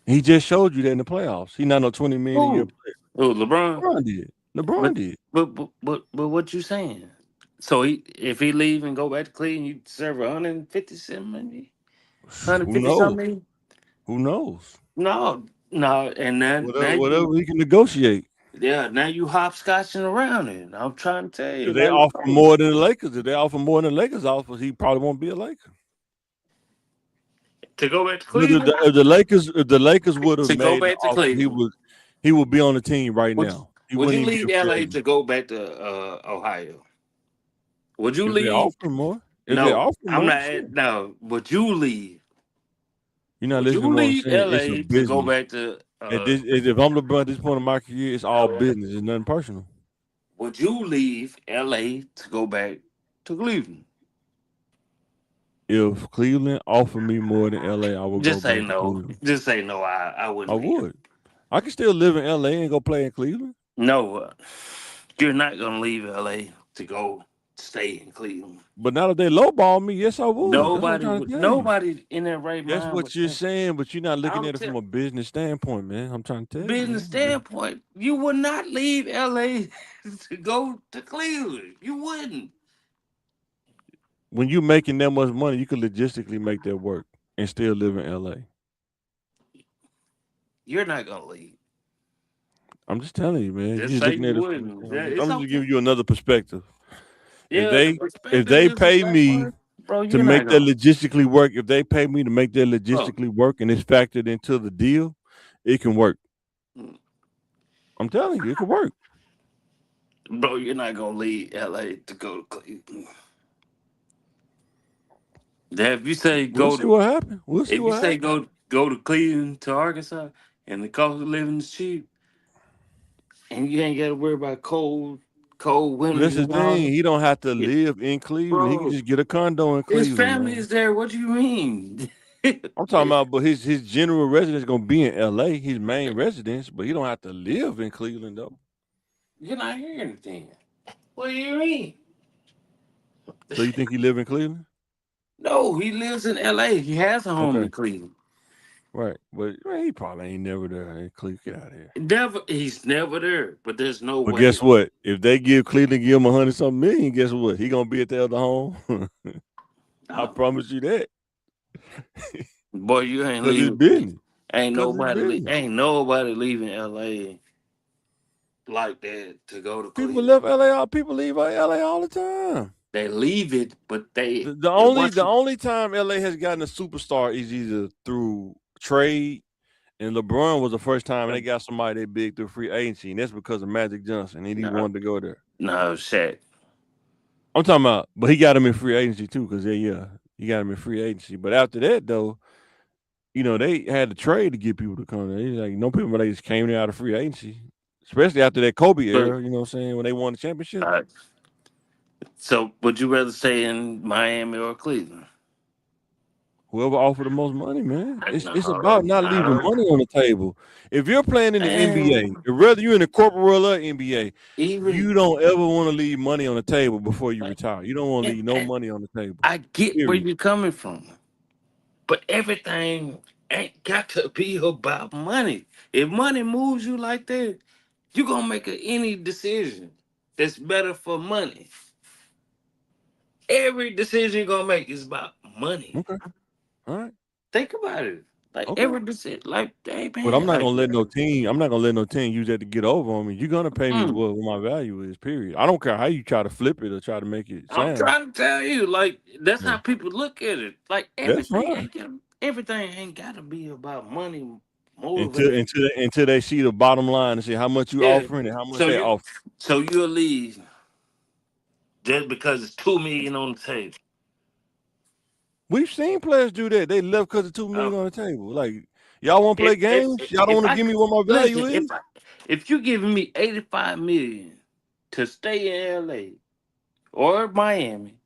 He just showed you that in the playoffs. He not no 20 million a year who? player. Oh, LeBron. LeBron did. LeBron But did. but what you saying? So if he leave and go back to Cleveland, you serve 157 maybe, Who 150 knows? something. Who knows? No, no, and then now Whatever he can negotiate. yeah, now you hopscotching around it. I'm trying to tell you, If they like offer more than the Lakers, if they offer more than the Lakers offers, he probably won't be a Laker. to go back to Because Cleveland, if the Lakers would have to go made an back to offer, Cleveland. He will be on the team right Would now. He Would wouldn't you even be leave a free LA agent to go back to Ohio? Would you if they leave? offer him more. If they No, offer him I'm more, not. sure. No, would you leave? You're not Would you listening to what I'm leave saying. It's a LA to go business. back to? If I'm LeBron at this point in my career, it's all business. It's nothing personal. Would you leave LA to go back to Cleveland? If Cleveland offered me more than LA, I would go Just say back to no. Cleveland. Just say no. I I wouldn't leave. would. I can still live in LA and go play in Cleveland. No, you're not gonna leave LA to go stay in Cleveland. But now that they lowball me, yes, I would. That's what I'm Nobody trying to would. tell you. Nobody in their right That's mind what would you're think. saying, but you're not looking I'm at it t- from a business standpoint, man. I'm trying to tell you, business man. standpoint. You would not leave LA to go to Cleveland. You wouldn't. When you're making that much money, you could logistically make that work and still live in LA. You're not gonna leave. I'm just telling you, man. You're Just just say looking you at it from. wouldn't. Yeah, it's I'm just okay. giving you another perspective. If Yeah, the they if perspective they is the pay same me way, bro. to You're not make that gonna, logistically work, if they pay me to make that bro. logistically work and it's factored into the deal, it can work. I'm telling you, it can work. Bro, you're not gonna leave LA to go to Cleveland. If you say We'll go see to, what happens. We'll see if you what say happens. go to Cleveland to Arkansas, and the cost of living is cheap, and you ain't got to worry about cold But winters that's the and all thing. that. He don't have to Yeah, live in Cleveland. He can bro, just get a condo in his Cleveland, family man. is there. What do you mean? I'm talking about, but his general residence gonna be in L.A. His main residence, but he don't have to live in Cleveland though. You're not hearing anything. What do you mean? So you think he live in Cleveland? No, he lives in LA. He has a home Okay, in Cleveland. right. But man, he probably ain't never there in Cleveland. Get out of here. Never, he's never there. But there's no But guess way. what? If they give Cleveland give him 100 something million, guess what? He gonna be at the other home. I No, promise you that. boy, you ain't Cause it's leaving. business. Ain't Cause it's nobody. business. Ain't nobody leaving LA like that to go to People Cleveland. left LA. People leave LA all the time. They leave it, but The, they the only once the you only time LA has gotten a superstar is either through trade, and LeBron was the first time they got somebody that big through free agency, and that's because of Magic Johnson, and he no wanted to go there. no Shaq. I'm talking about, but he got him in free agency too, because yeah, he got him in free agency. But after that though, they had to trade to get people to come there. He's like, no people, they just came there out of free agency, especially after that Kobe But era. You know what I'm saying? When they won the championship. uh, so, would you rather stay in Miami or Cleveland? Whoever offered the most money, man. It's No, about not leaving no, money on the table. If you're playing in the NBA, and whether you're in the corporate world or NBA, even you don't ever want to leave money on the table before you retire. You don't want to leave no and money on the table. I get where Period. you're coming from, but everything ain't got to be about money. If money moves you like that, you gonna make any decision that's better for money. Every decision you're gonna make is about money. Okay. All right. Think about it. Like Okay. every decision, like hey But I'm man, not like gonna let no team. I'm not gonna let no team use that to get over on me. You're gonna pay me mm, what my value is. Period. I don't care how you try to flip it or try to make it I'm sound. trying to tell you, like that's Yeah. how people look at it. Like That's fine. everything ain't gotta be about money Until motivated. until until they see the bottom line and see how much you Yeah. offering and how much So they you offer. so you'll leave just because it's 2 million on the table. We've seen players do that. They left because of 2 million Um, on the table. Like, y'all want to play if games? Y'all don't if want to I give me what my value listen, is? if you giving me 85 million to stay in LA or Miami,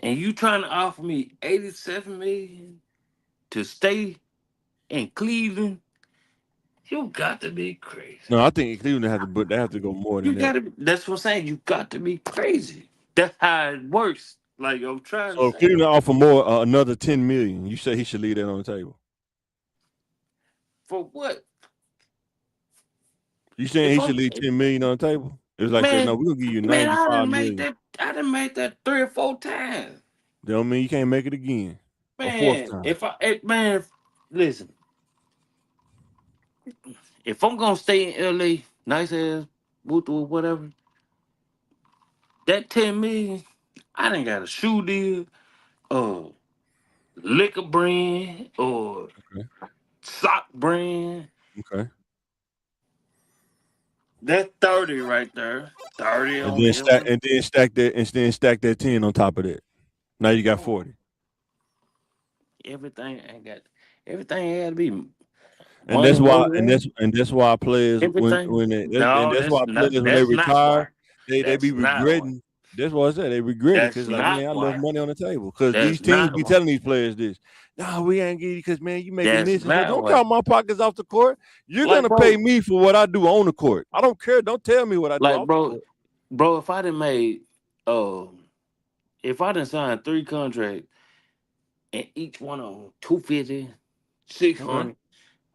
and you trying to offer me 87 million to stay in Cleveland, you got to be crazy. No, I think Cleveland have to, but they have to go more than You that. got to. That's what I'm saying. You got to be crazy. That's how it works. Like I'm trying to So if say. Cleveland offer more, another 10 million, you say he should leave that on the table. For what? You saying If he should I'm leave 10 million on the table? It's like that. No, man, we're gonna give you man, 95 million. I done made that 3 or 4 times. That don't mean you can't make it again, a fourth Man, time. man, listen. If I'm gonna stay in LA, nice ass, or whatever, that 10 million, I done got a shoe deal, uh, liquor brand, or Okay, sock brand. okay. That's 30 right there. 30 and on then stack every. and then stack that and then stack that 10 on top of that. Now you got Come on. 40. Everything ain't got. Everything had to be And money that's why motivated. and that's why players Everything. and No, that's why players when they that's not why. retire, they be That's not why. regretting. That's what I said. They regret it That's because like, man, not I left why. money on the table. Because these That's teams not be why. telling these players this. Nah, we ain't getting you because man, you making That's this and so not don't why. count my pockets off the court. You're Like gonna pay bro, me for what I do on the court. I don't care. Don't tell me what I do like off the bro, court. bro. If I didn't made, uh, if I didn't sign 3 contracts and each one of them 250, six Okay. hundred,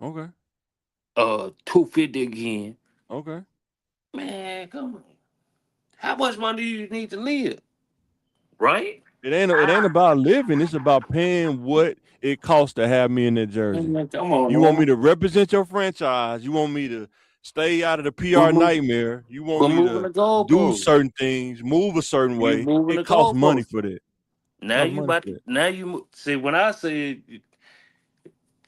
Okay. 250 again, Okay. man, come on. How much money do you need to live? Right? It ain't about living. It's about paying what it costs to have me in that jersey. Man, come on You want me now. to represent your franchise. You want me to stay out of the We're, PR move, nightmare. You want we're me moving to the do goalposts. certain things, move a certain You way. moving It the costs money goalposts. for that. It Now costs you money about for to, that. now see when I say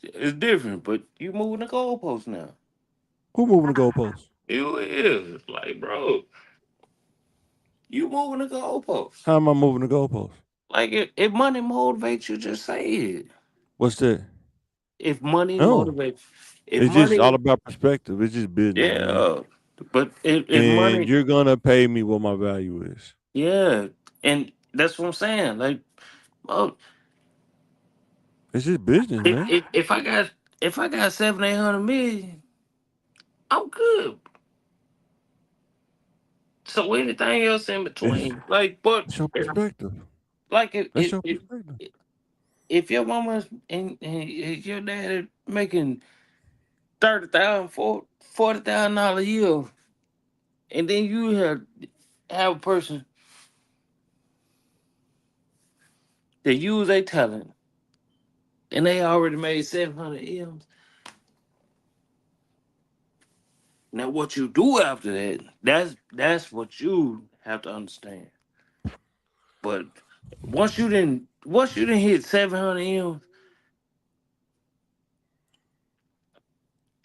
it's different, but you moving the goalposts now. Who moving the goalposts? You is like, bro, you moving the goalposts. How am I moving the goalposts? Like if money motivates you, just say it. What's that? If money No. motivates, if It's just all money, about perspective. It's just business, man. yeah. But if And money, you're gonna pay me what my value is. yeah, and that's what I'm saying. Like, oh, It's just business, if man. if, if I got if I got 700-800 million, I'm good. So anything else in It's between, like, but it's your perspective. like That's your perspective. if your mama and your dad making 30,000, $40,000 a year, and then you have a person that use their talent, and they already made 700 M's. Now, what you do after that, that's what you have to understand. But once you didn't hit 700 M's,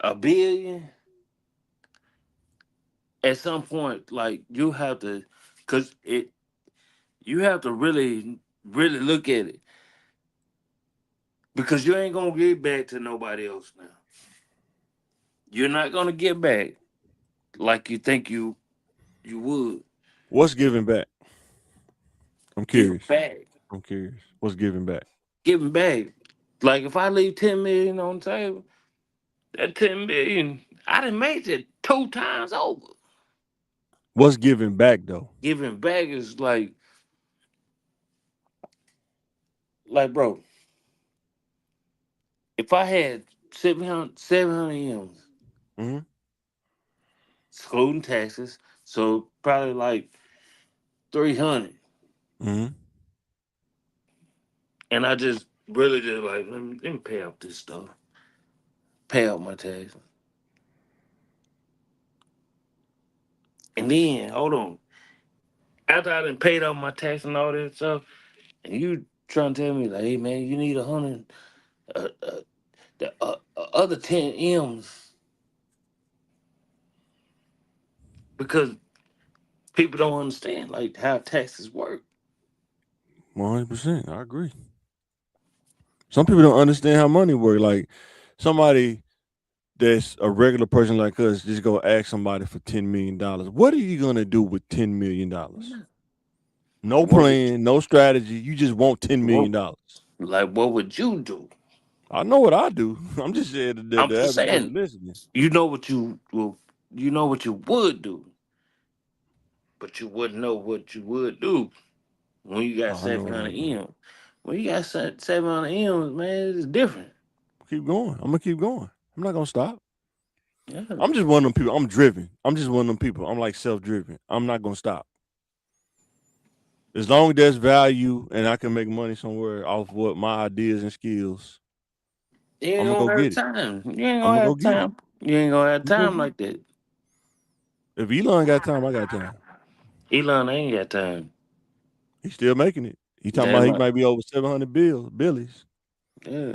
a billion, at some point, like you have to, cause you have to really look at it because you ain't gonna get back to nobody else now. You're not gonna get back like you think you would. What's giving back? I'm Give curious. back, I'm curious. What's giving back? giving back. Like if I leave 10 million on the table, that 10 million, I done made it 2 times over. What's giving back though? Giving back is like bro, if I had 700 M's, Hmm. excluding taxes, so probably like 300, Hmm. and I just really just like let me pay off this stuff, pay off my taxes, and then hold on. After I done paid off my tax and all that stuff, and you trying to tell me like, hey man, you need 100, the other 10 M's because people don't understand like how taxes work. 100%. I agree. Some people don't understand how money works. Like somebody that's a regular person like us just go ask somebody for $10 million. What are you gonna do with $10 million? No What would plan, no strategy. You just want ten what, million dollars. what would you do? I know what I do. I'm just saying that I'm the just average saying, person listening. you know what you know what you would do, but you wouldn't know what you would do when you got I know seven what I hundred do. M. When you got 700 M's, man, it's different. Keep going. I'm gonna keep going. I'm not gonna stop. Yeah. I'm just one of them people. I'm driven. I'm just one of them people. I'm like self-driven. I'm not gonna stop. As long as there's value and I can make money somewhere off what my ideas and skills, You ain't I'm gonna gonna go have get it. time. You ain't I'm gonna gonna go have get it. time. You ain't gonna have I'm gonna go time get it. like that. If Elon got time, I got time. Elon ain't got time. He's still making it. He talking That about he much. might be over 700 billies. Yeah.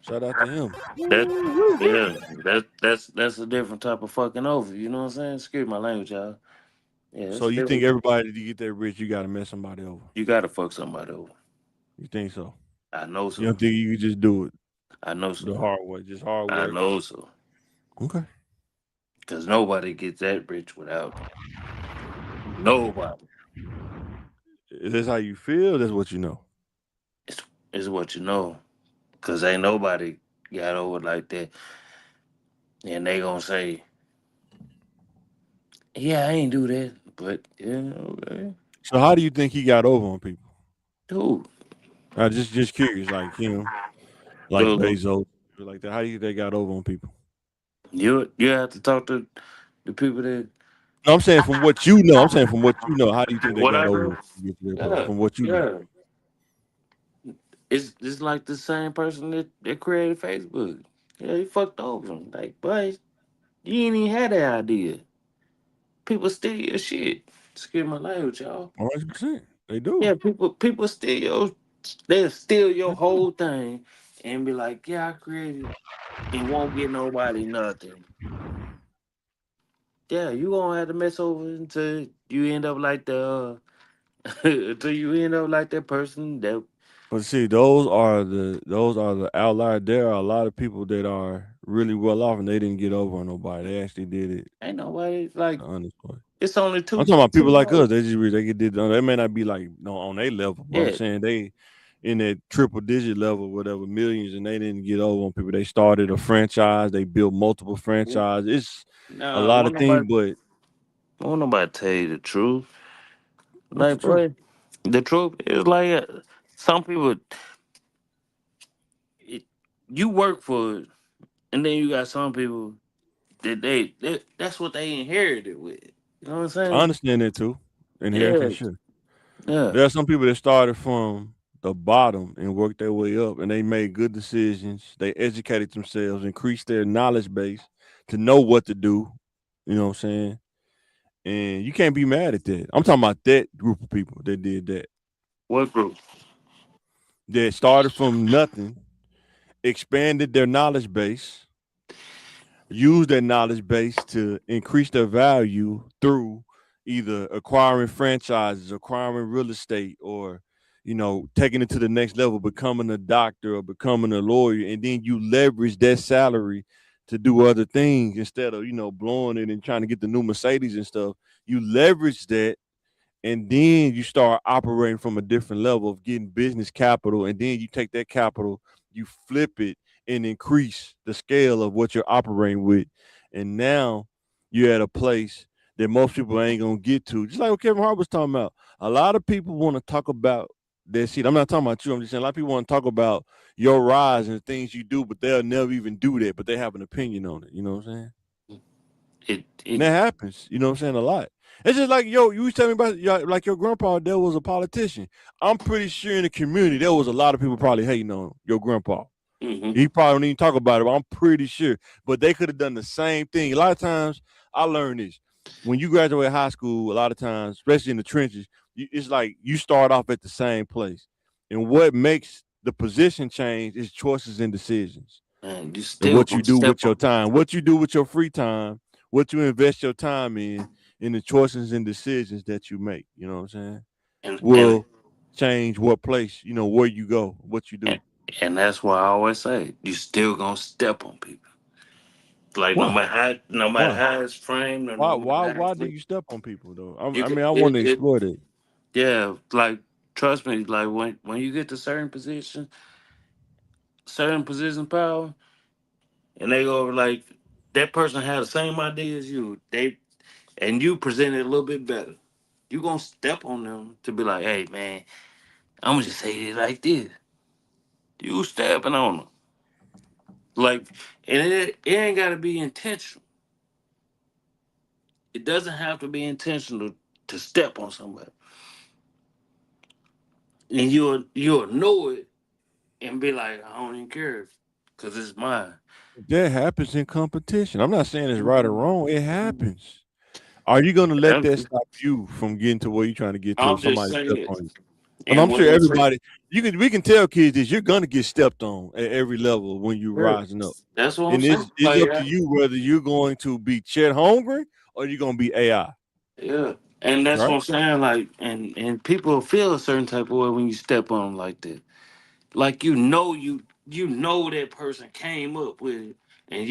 Shout out to him. That Woo-wee. yeah, that's a different type of fucking over. You know what I'm saying? Excuse my language, y'all. Yeah, So it's you think different. everybody to get that rich, you got to mess somebody over? You gotta fuck somebody over. You think so? I know You don't so. think you could just do it I know the so. hard way, just hard I work? know so. Okay. Cause nobody gets that rich without nobody. Is this how you feel? That's what you know. It's, it's what you know. Cause ain't nobody got over like that. And they gonna say, yeah, I ain't do that. But yeah, okay. So how do you think he got over on people? Dude, I just curious, like him, like dude, Bezos, like that. How do you think they got over on people? you have to talk to the people that No, I'm saying from what you know. I'm saying from what you know. How do you think they what got I over do. on to get to that point? Yeah, From what you know. yeah. It's like the same person that created Facebook. Yeah, he fucked over him. Like, boy, you ain't even had that idea. People steal your shit. Excuse my language, y'all. 100%. They do. Yeah, people steal your they'll steal They your do. whole thing and be like, yeah, I created and won't get nobody nothing. Yeah, you gonna have to mess over until you end up like the until you end up like that person that But see, those are the outliers. There are a lot of people that are really well off and they didn't get over on nobody. They actually did it ain't nobody like the honest way. it's only I'm two talking about people two like us. roads. They just they get did. They may not be like no on their level, but I'm Yeah. saying they in that triple digit level, whatever millions, and they didn't get over on people. They started a franchise. They built multiple franchises. It's a Nah, lot of things, but won't nobody tell you the truth. what's the Like, truth? boy, the truth is like some people, it, you work for it, and then you got some people that that's what they inherited with. You know what I'm I saying? understand that too. Yeah, Inheritance, sure. yeah. There are some people that started from the bottom and worked their way up, and they made good decisions. They educated themselves, increased their knowledge base to know what to do. You know what I'm saying? And you can't be mad at that. I'm talking about that group of people that did that. What group? That started from nothing, expanded their knowledge base, use that knowledge base to increase their value through either acquiring franchises, acquiring real estate, or taking it to the next level, becoming a doctor or becoming a lawyer, and then you leverage that salary to do other things instead of blowing it and trying to get the new Mercedes and stuff. You leverage that and then you start operating from a different level of getting business capital, and then you take that capital, you flip it and increase the scale of what you're operating with, and now you're at a place that most people ain't gonna get to. Just like what Kevin Hart was talking about, a lot of people want to talk about that shit. I'm not talking about you. I'm just saying a lot of people want to talk about your rise and the things you do, but they'll never even do that, but they have an opinion on it. You know what I'm saying? And It that happens, you know what I'm saying, a lot. It's just like, you was telling me about like your grandpa there was a politician. I'm pretty sure in the community there was a lot of people probably hating on your grandpa. hmm He probably don't even talk about it, but I'm pretty sure. But they could have done the same thing. A lot of times I learned this. When you graduate high school, a lot of times, especially in the trenches, it's like you start off at the same place. And what makes the position change is choices and decisions man, you and still what you gonna do step with your on time, what you do with your free time, what you invest your time in the choices and decisions that you make. You know what I'm saying? and and Will change what place, where you go, what you and, do. and that's why I always say you still gonna step on people. Like Why? no matter Why? how it's framed or Why? no Why? matter how Why it's do lit, you step on people though? you I can mean, I want to it explore that. yeah, like trust me, like when you get to certain position power, and they go like that person had the same idea as you, and you present it a little bit better. You gonna step on them to be like, hey man, I'm gonna just say it like this. You stepping on them, like, and it ain't gotta be intentional. It doesn't have to be intentional to step on somebody, and you'll know it and be like, I don't even care, cause it's mine. That happens in competition. I'm not saying it's right or Mhm. wrong. It happens. Are you going to let I'm that stop you from getting to where you're trying to get to if I'm just somebody saying steps it. on you? And And I'm what sure they say, everybody we can tell kids this, you're gonna get stepped on at every level when you're yeah, rising up. that's what I'm And saying. it's Like, up to you whether you're going to be Chet Holmgren or you're gonna be AI. yeah, and that's what Right? I'm saying. Like, and people feel a certain type of way when you step on them like that. Like you know that person came up with it, and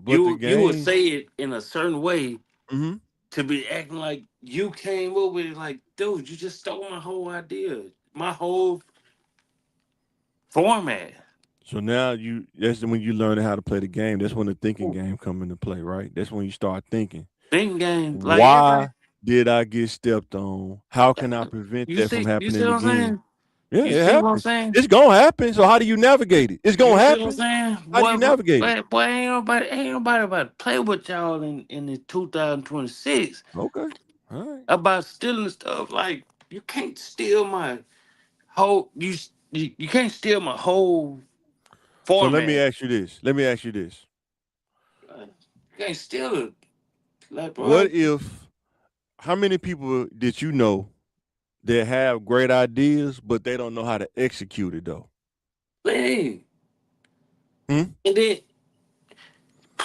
But the you would game. say it in a certain way Mhm. to be acting like you came up with it. Like, dude, you just stole my whole idea, my whole format. So now that's when you learn how to play the game. That's when the thinking game come into play, right? That's when you start thinking. Thinking game, like everything. Why did I get stepped on? How can I prevent that from You see happening what I'm again? saying? Yeah, You it see what I'm happens. saying? It's gonna happen. So how do you navigate it? It's gonna You see what I'm happen. saying? How do you navigate it? Boy, ain't nobody about to play with y'all in the 2026 Okay. All right. about stealing stuff. Like, you can't steal my whole you can't steal my whole So let me format. ask you this. Let me ask you this. Like, you can't steal it. Like, What bro, if how many people did you know that have great ideas, but they don't know how to execute it though? plenty. Hmm? And then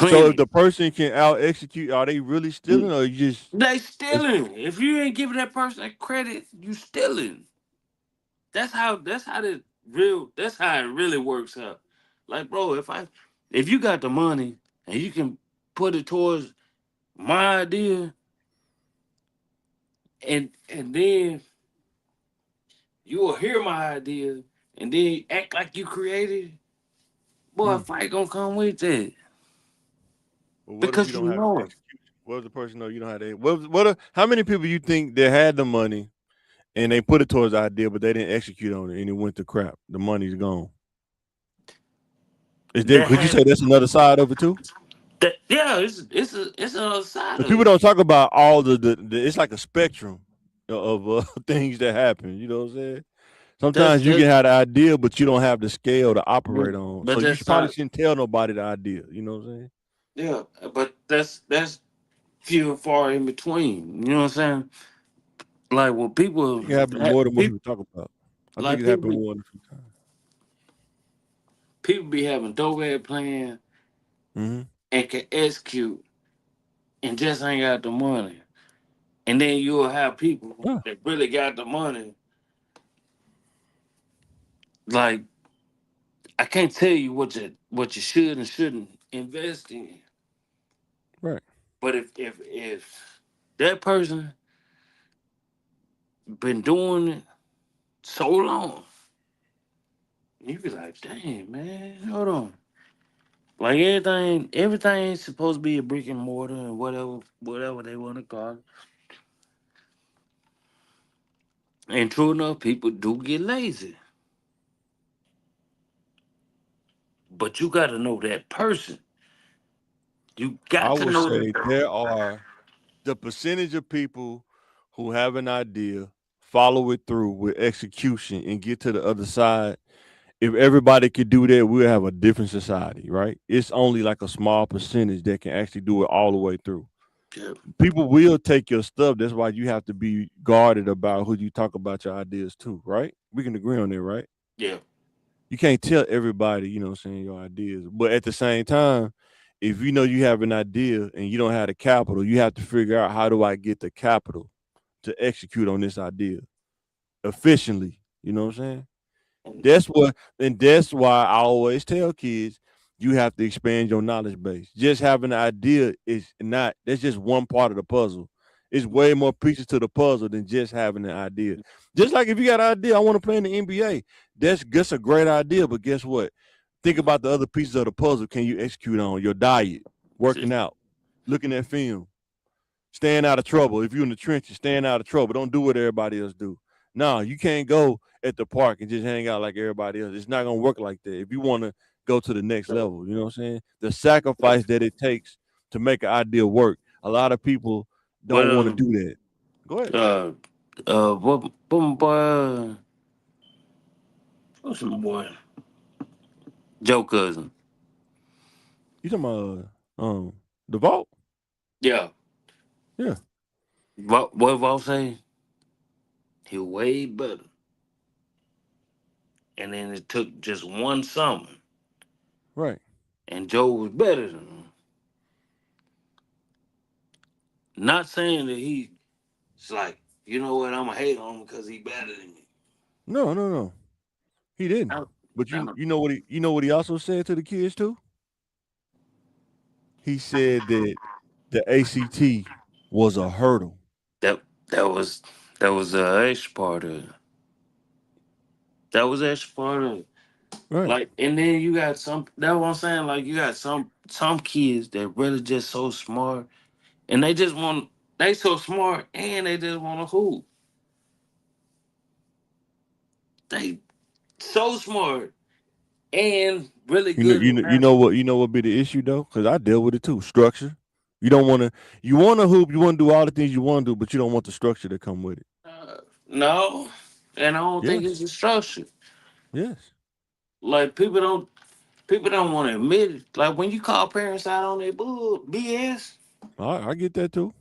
So if plenty. the person can out execute, are they really stealing or you just They it's, stealing. If you ain't giving that person that credit, you stealing. That's how it really works out. Like, bro, if you got the money and you can put it towards my idea, and then you will hear my idea and then act like you created it, boy, a mm. fight gonna come with that. But what if you Because don't you have the know it. execution? What if the person know you don't have the how many people you think that had the money and they put it towards the idea, but they didn't execute on it and it went to crap? The money's gone. Is there That could you had say that's another side of it too? that yeah, it's another side Because of people it. don't talk about all the it's like a spectrum of things that happen. You know what I'm saying? That's Sometimes you that can have the idea, but you don't have the scale to but, operate on. So but you that's should probably not shouldn't tell nobody the idea. You know what I'm saying? yeah, but that's few and far in between. You know what I'm saying? Like, what It can happen more than what people people talk about. I think like it people happened be, more than a few times. people be having dope ass plan Mm-hmm. and can execute and just ain't got the money. And then you'll have people Yeah, that really got the money. Like, I can't tell you what you should and shouldn't invest in. right. But if that person been doing it so long, you be like, dang man, hold on. Like, everything ain't supposed to be a brick and mortar and whatever they want to call it. And true enough, people do get lazy. But you got to know that person. You I got to would know that say there are the percentage of people who have an idea, follow it through with execution, and get to the other side. If everybody could do that, we'll have a different society, right? It's only like a small percentage that can actually do it all the way through. yeah, People will take your stuff. That's why you have to be guarded about who you talk about your ideas to, right? We can agree on that, right? yeah. You can't tell everybody, you know what I'm saying, your ideas. But at the same time, if you know you have an idea and you don't have the capital, you have to figure out how do I get the capital to execute on this idea efficiently. You know what I'm saying? And That's why I always tell kids you have to expand your knowledge base. Just having an idea is not that's just one part of the puzzle. It's way more pieces to the puzzle than just having an idea. Just like if you got an idea, I want to play in the NBA. That's a great idea, but guess what? Think about the other pieces of the puzzle. Can you execute on your diet, working out, looking at film, staying out of trouble? If you're in the trenches, staying out of trouble. Don't do what everybody else do. No, you can't go at the park and just hang out like everybody else. It's not gonna work like that. If you want to go to the next level, you know what I'm saying? The sacrifice that it takes to make an idea work. A lot of people but don't want to do that. Go ahead. uh what my boy what's my boy Joe cousin? You talking about the vault? Yeah, Yeah. what Vault say? He way better. and then it took just one summer, Right. and Joe was better than him. Not saying that he's like, you know what, I'm gonna hate on him because he better than me. No, no, no. He didn't. I, But I, you know what he also said to the kids too? He said that the ACT was a hurdle. that that was that was a extra part of it. That was extra part of it. Right. Like, and then you got some. That's what I'm saying. Like, you got some kids that really just so smart, and they just want. They so smart, and they just want to hoop. They so smart and really good at basketball. You know what be the issue though? Because I deal with it too. Structure. You don't want to. You want to hoop. You want to do all the things you want to do, but you don't want the structure that come with it. No, and I don't think it's Yes. a structure. Yes. Like, people don't want to admit it. Like, when you call parents out on their bull BS, I get that too.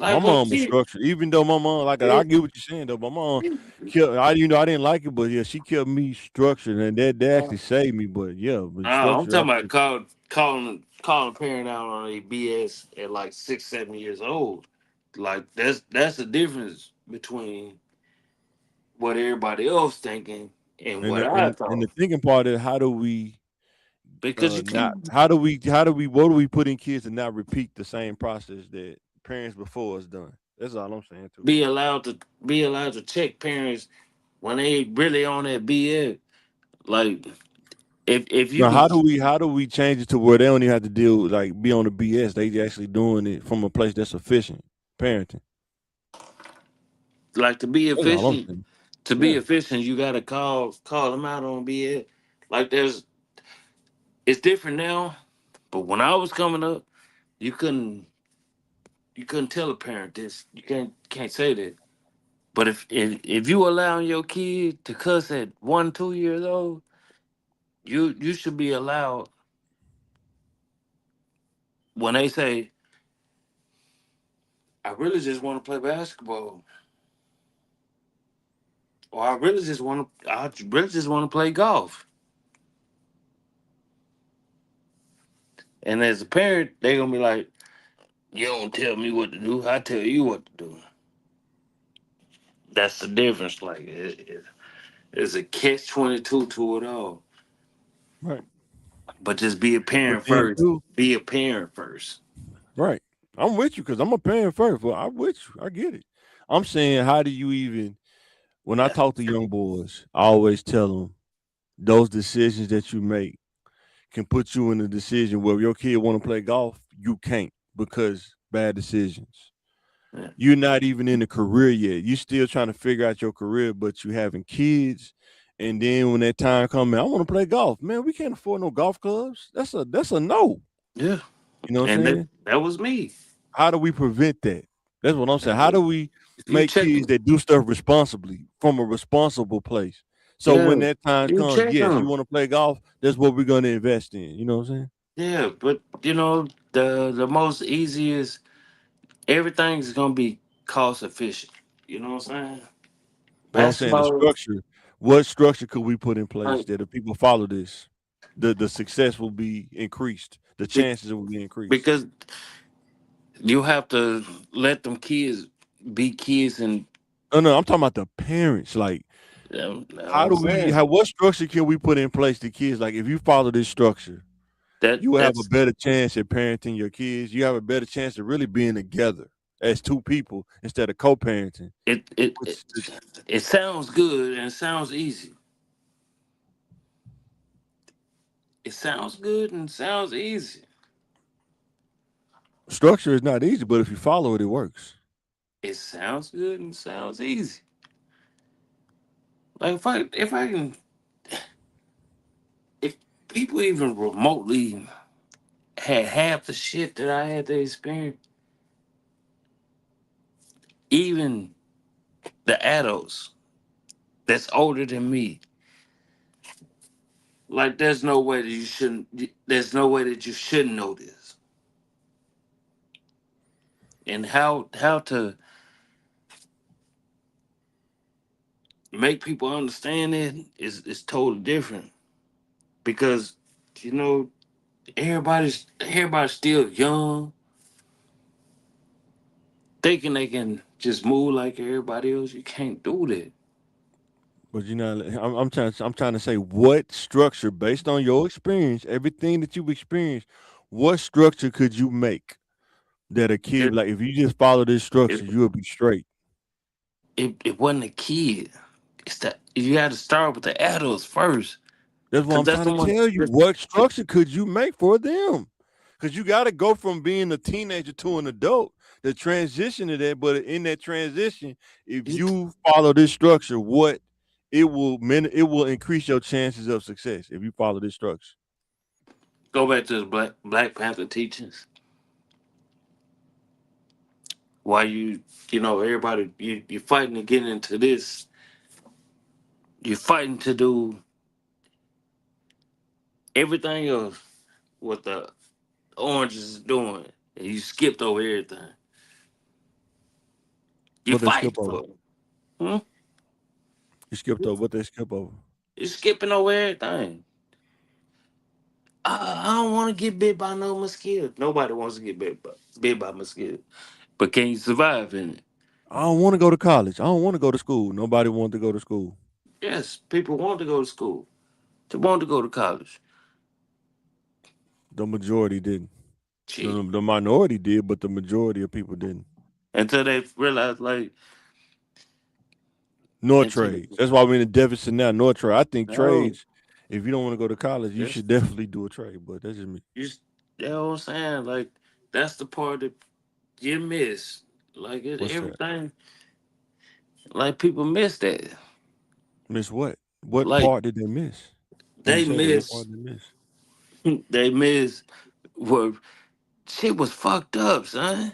My like when mom was kid, structured, even though my mom, like I it, get what you're saying though. My mom kept, I didn't like it, but yeah, she kept me structured, and that actually saved me. But yeah, but I'm structure talking about actually, calling a parent out on a BS at like 6, 7 years old. Like, that's the difference between what everybody else thinking and and what the, I and the thought. thinking part is how do we Because you not can't how do we what do we put in kids to not repeat the same process that parents before us done? That's all I'm saying too. be allowed to check parents when they really on that BS. Like, if you Now, can, how do we change it to where they don't even have to deal with, like be on the BS? They actually doing it from a place that's efficient parenting. like, That's all I'm saying. to be Yeah. efficient, you gotta call them out on BS. Like, it's different now, but when I was coming up, you couldn't you couldn't tell a parent this. You can't say that. But if you allowing your kid to cuss at 1, 2 years old, you should be allowed when they say, I really just want to play basketball, or I really just want to play golf. And as a parent, they gonna be like, you don't tell me what to do, I tell you what to do. That's the difference. Like, it's a catch 22 to it all. Right. But just be a But parent then first. too, Be a parent first. right. I'm with you because I'm a parent first. But I'm with you. I get it. I'm saying, how do you even? When I talk to young boys, I always tell them those decisions that you make can put you in a decision where if your kid want to play golf, you can't because bad decisions. Yeah. You're not even in a career yet. You still trying to figure out your career, but you having kids. And then when that time comes, man, I want to play golf. Man, we can't afford no golf clubs. That's a no. Yeah. You know what I'm And that saying? that was me. How do we prevent that? That's what I'm saying. How do we You make check kids that do stuff responsibly from a responsible place? So when yeah. that time You comes, check yes, you them. want to play golf. That's what we're going to invest in. You know what I'm saying? Yeah, but the most easiest everything's gonna be cost efficient. You know what I'm saying? What I'm saying, the Basketball, structure. What structure could we put in place like, that if people follow this, the success will be increased. The be- chances will be increased. because you have to let them kids be kids, and No, no, I'm talking about the parents. Like, that's what how I'm do we? saying. What structure can we put in place to kids? Like, if you follow this structure, That you will have a that's better chance at parenting your kids. You have a better chance of really being together as two people instead of co-parenting. it it it, Which it sounds good and it sounds easy. It sounds good and sounds easy. structure is not easy, but if you follow it, it works. It sounds good and sounds easy. Like, if people even remotely had half the shit that I had to experience, even the adults that's older than me, like, there's no way that you shouldn't know this. And how to make people understand it is totally different because you know everybody's still young, thinking they can just move like everybody else. You can't do that. But you know, I'm trying to say what structure based on your experience, everything that you've experienced, what structure could you make that a kid It, like if you just follow this it, structure, you'll be straight. it wasn't a kid. It's that you got to start with the adults first, That's what cause I'm that's trying the to one. tell you. What structure could you make for them? Because you got to go from being a teenager to an adult. The transition to that, but in that transition, if You you follow this structure, what it will increase your chances of success if you follow this structure. go back to the Black Panther teachings. Why everybody you fighting to get into this. You're fighting to do everything else what the oranges is doing, and you skipped over everything. You What they skip fighting over? for it. Hmm? You skipped over. What they skip over? You're skipping over everything. I don't want to get bit by no mosquito. Nobody wants to get bit by mosquito. But can you survive in it? I don't want to go to college. I don't want to go to school. Nobody wanted to go to school. Yes, people want to go to school. They want to go to college. The majority didn't. Shit. The minority did, but the majority of people didn't. Until they realize, like, Nor until trades. That's why we're in a deficit now. Nor trade. I think no, trades. If you don't want to go to college, you that's should definitely do a trade. But that's just me. you know what I'm saying. Like, that's the part that you miss. Like What's that? everything, like people miss that. Miss what? What Like part did they miss? When you they say that, what part miss, did they miss? they miss where shit was fucked up, son.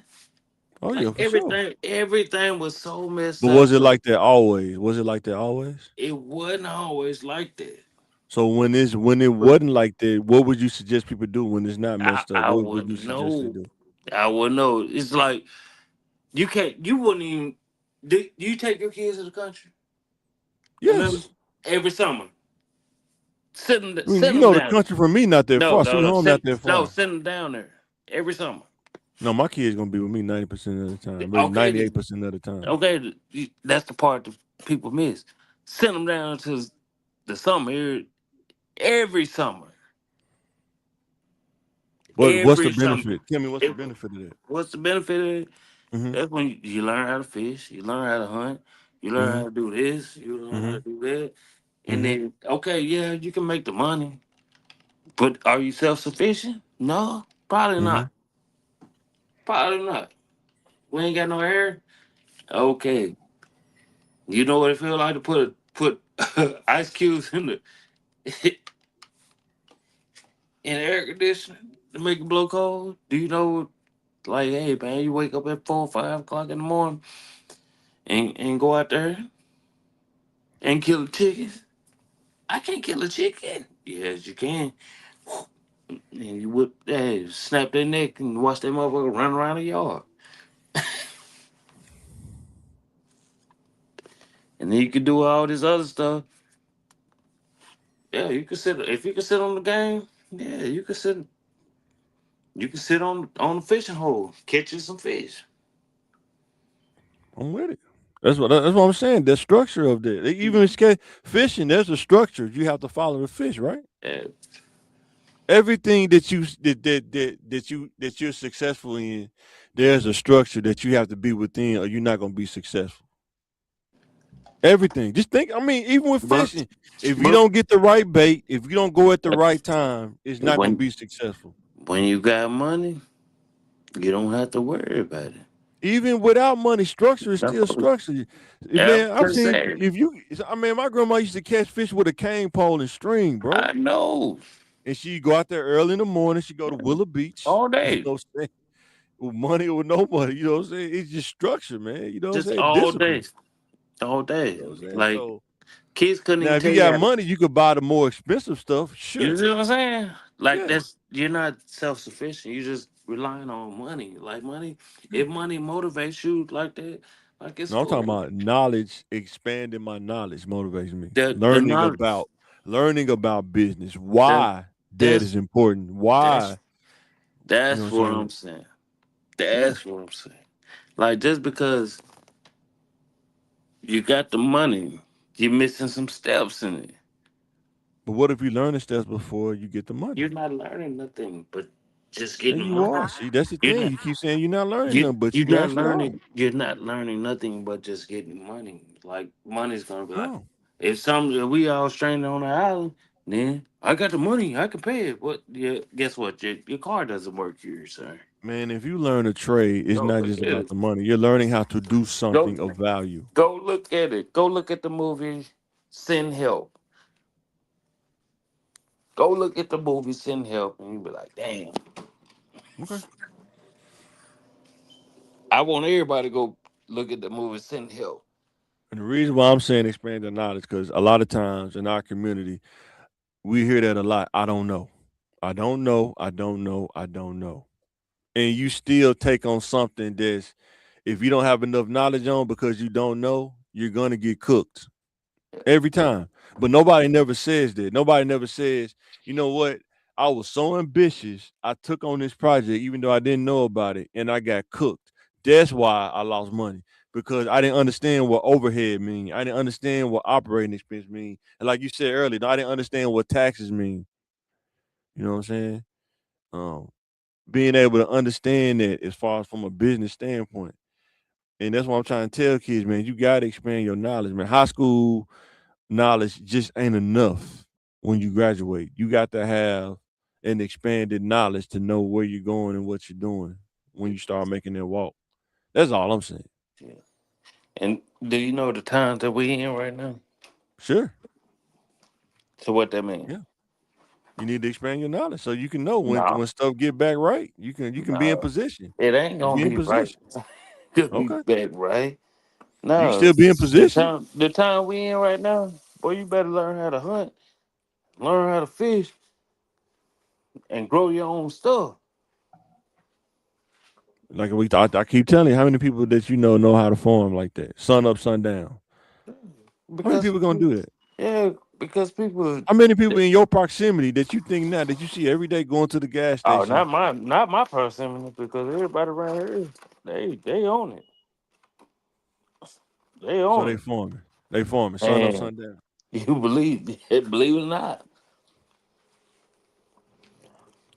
Oh Like yeah, for sure. everything was so messed But was up. it like that always? Was it like that always? It wasn't always like that. So when it But wasn't like that, what would you suggest people do when it's not I, messed up? I What would you wouldn't suggest they know. do? I wouldn't know. It's like you can't. You wouldn't even. Do you take your kids to the country? Remember, Yes. every summer, I mean, send you them know the down. country from me not that No, far. no, Sweet no. home not that No, far. send them down there every summer. No, my kid's gonna be with me 90% of the time, maybe Okay, 98% of the time. okay. That's the part that people miss. Send them down to the summer every summer, What's the every summer. benefit? Tell me what's the It, benefit of that? what's the benefit of it? Mm-hmm. That's when you learn how to fish, you learn how to hunt, you learn Mm-hmm. how to do this, you learn how Mm-hmm. to do that, and Mm-hmm. then okay, yeah, you can make the money, but are you self sufficient? No, probably Mm-hmm. not. Probably not. We ain't got no hair. Okay, you know what it feel like to put ice cubes in the in the air conditioner to make it blow cold? Do you know, like, hey man, you wake up at 4 or 5 o'clock in the morning and go out there and kill a chicken? I can't kill a chicken. Yes, you can. And you whip, hey, snap their neck and watch that motherfucker run around the yard. And then you can do all this other stuff. Yeah, you can sit if you can sit on the game. Yeah, you can sit. You can sit on the fishing hole, catching some fish. I'm with it. That's what I'm saying. The structure of that. Even in fishing, there's a structure. You have to follow the fish, right? Yeah, Everything that you're successful in, there's a structure that you have to be within, or you're not gonna be successful. Everything. Just think. I mean, even with but fishing, if you but don't get the right bait, if you don't go at the right time, it's not gonna when be successful. when you got money, you don't have to worry about it. Even without money, structure is still No, structure. Man, I've ever seen said. if you. I mean, my grandma used to catch fish with a cane pole and string, bro. I know And she go out there early in the morning. She go to Willow Beach. all You day, know what I'm saying? With money or no money. You know what I'm saying? It's just structure, man. You know what I'm just saying? all Discipline. day, all day. You know what I'm saying? Like So kids couldn't now, even if tell you you got how to. money, you could buy the more expensive stuff. You Sure. see what I'm saying? Like Yeah. that's you're not self sufficient. You just relying on money. Like money, if money motivates you like that, Like it's No, I'm for talking real. about knowledge. Expanding my knowledge motivates me. The knowledge Learning about business. that Why that that's is important. that's Why, you know that's what I'm what saying? I'm saying. Yeah. That's what I'm saying. Like just because you got the money, you're missing some steps in it. But what if you learn the steps before you get the money? You're not learning nothing but just Yeah, getting you money. are. See, that's the You're thing. not You keep saying you're not learning nothing, but you're you not actually are. learning you're not learning nothing but just getting money. Like money's gonna be like No. if we all stranded on the island, then I got the money, I can pay it. What yeah, guess what? Your car doesn't work here, sir. Man, if you learn a trade, it's Go not look just at about it. the money. You're learning how to do Go something of value. go look at it. Go look at the movie Send Help. Go look at the movie Send Help and you be like, damn. Okay. I want everybody to go look at the movie Send Help. And the reason why I'm saying expand your knowledge, because a lot of times in our community, we hear that a lot. I don't know. I don't know. I don't know. I don't know. And you still take on something that's, if you don't have enough knowledge on because you don't know, you're gonna get cooked every time. But nobody never says that. Nobody never says, you know what? I was so ambitious. I took on this project even though I didn't know about it and I got cooked. That's why I lost money because I didn't understand what overhead mean. I didn't understand what operating expense mean. And like you said earlier, I didn't understand what taxes mean. You know what I'm saying? Um, Being able to understand that as far as from a business standpoint. And that's what I'm trying to tell kids, man. You gotta expand your knowledge, man. High school knowledge just ain't enough when you graduate. You got to have an expanded knowledge to know where you're going and what you're doing when you start making that walk. That's all I'm saying. Yeah. And do you know the times that we in right now? Sure. So what that mean? Yeah. You need to expand your knowledge so you can know No, when stuff get back right. You can be in no, position. it ain't You gonna be in be right. position. Could be Okay. back right. You can No, still be in position. the time we in right now, boy, you better learn how to hunt, learn how to fish, and grow your own stuff. Like I keep telling you, how many people that you know how to farm like that? Sun up, sun down. How many Because people gonna do that? yeah, because people. How many people in your proximity that you think now that you see every day going to the gas Oh, station? not my person because everybody around here they own it. They So own they it. farming. They farming. Sun up, And sun down. you believe it or not.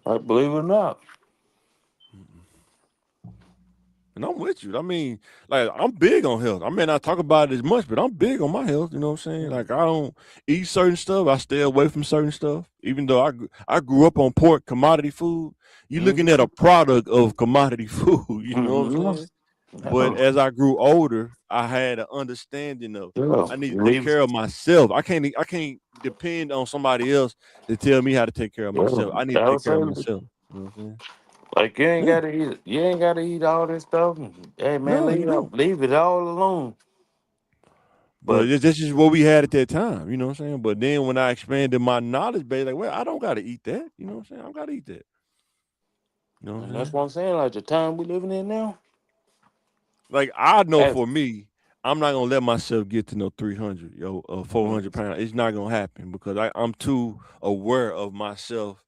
I believe it or not. And I'm with you. I mean, like I'm big on health. I may not talk about it as much, but I'm big on my health. You know what I'm saying? Like I don't eat certain stuff. I stay away from certain stuff. Even though I grew up on pork, commodity food. You looking at Mm-hmm. a product of commodity food. You know what I'm Mm-hmm. saying? But Yeah. as I grew older, I had an understanding of Yeah. I need to take Leave. care of myself. I can't depend on somebody else to tell me how to take care of Yeah. myself. I need That to take was care of saying, myself. You know what I'm saying? like Yeah. you ain't gotta eat all this stuff. Hey man, No, you don't. leave it all alone. But But this is what we had at that time. You know what I'm saying? But then when I expanded my knowledge base, like, well, I don't gotta eat that. You know what I'm saying? I don't gotta eat that. You know what I'm and that's saying? what I'm saying. Like the time we living in now. Like I know Hey, for me, I'm not gonna let myself get to no 300, 400 pounds. It's not gonna happen because I'm too aware of myself,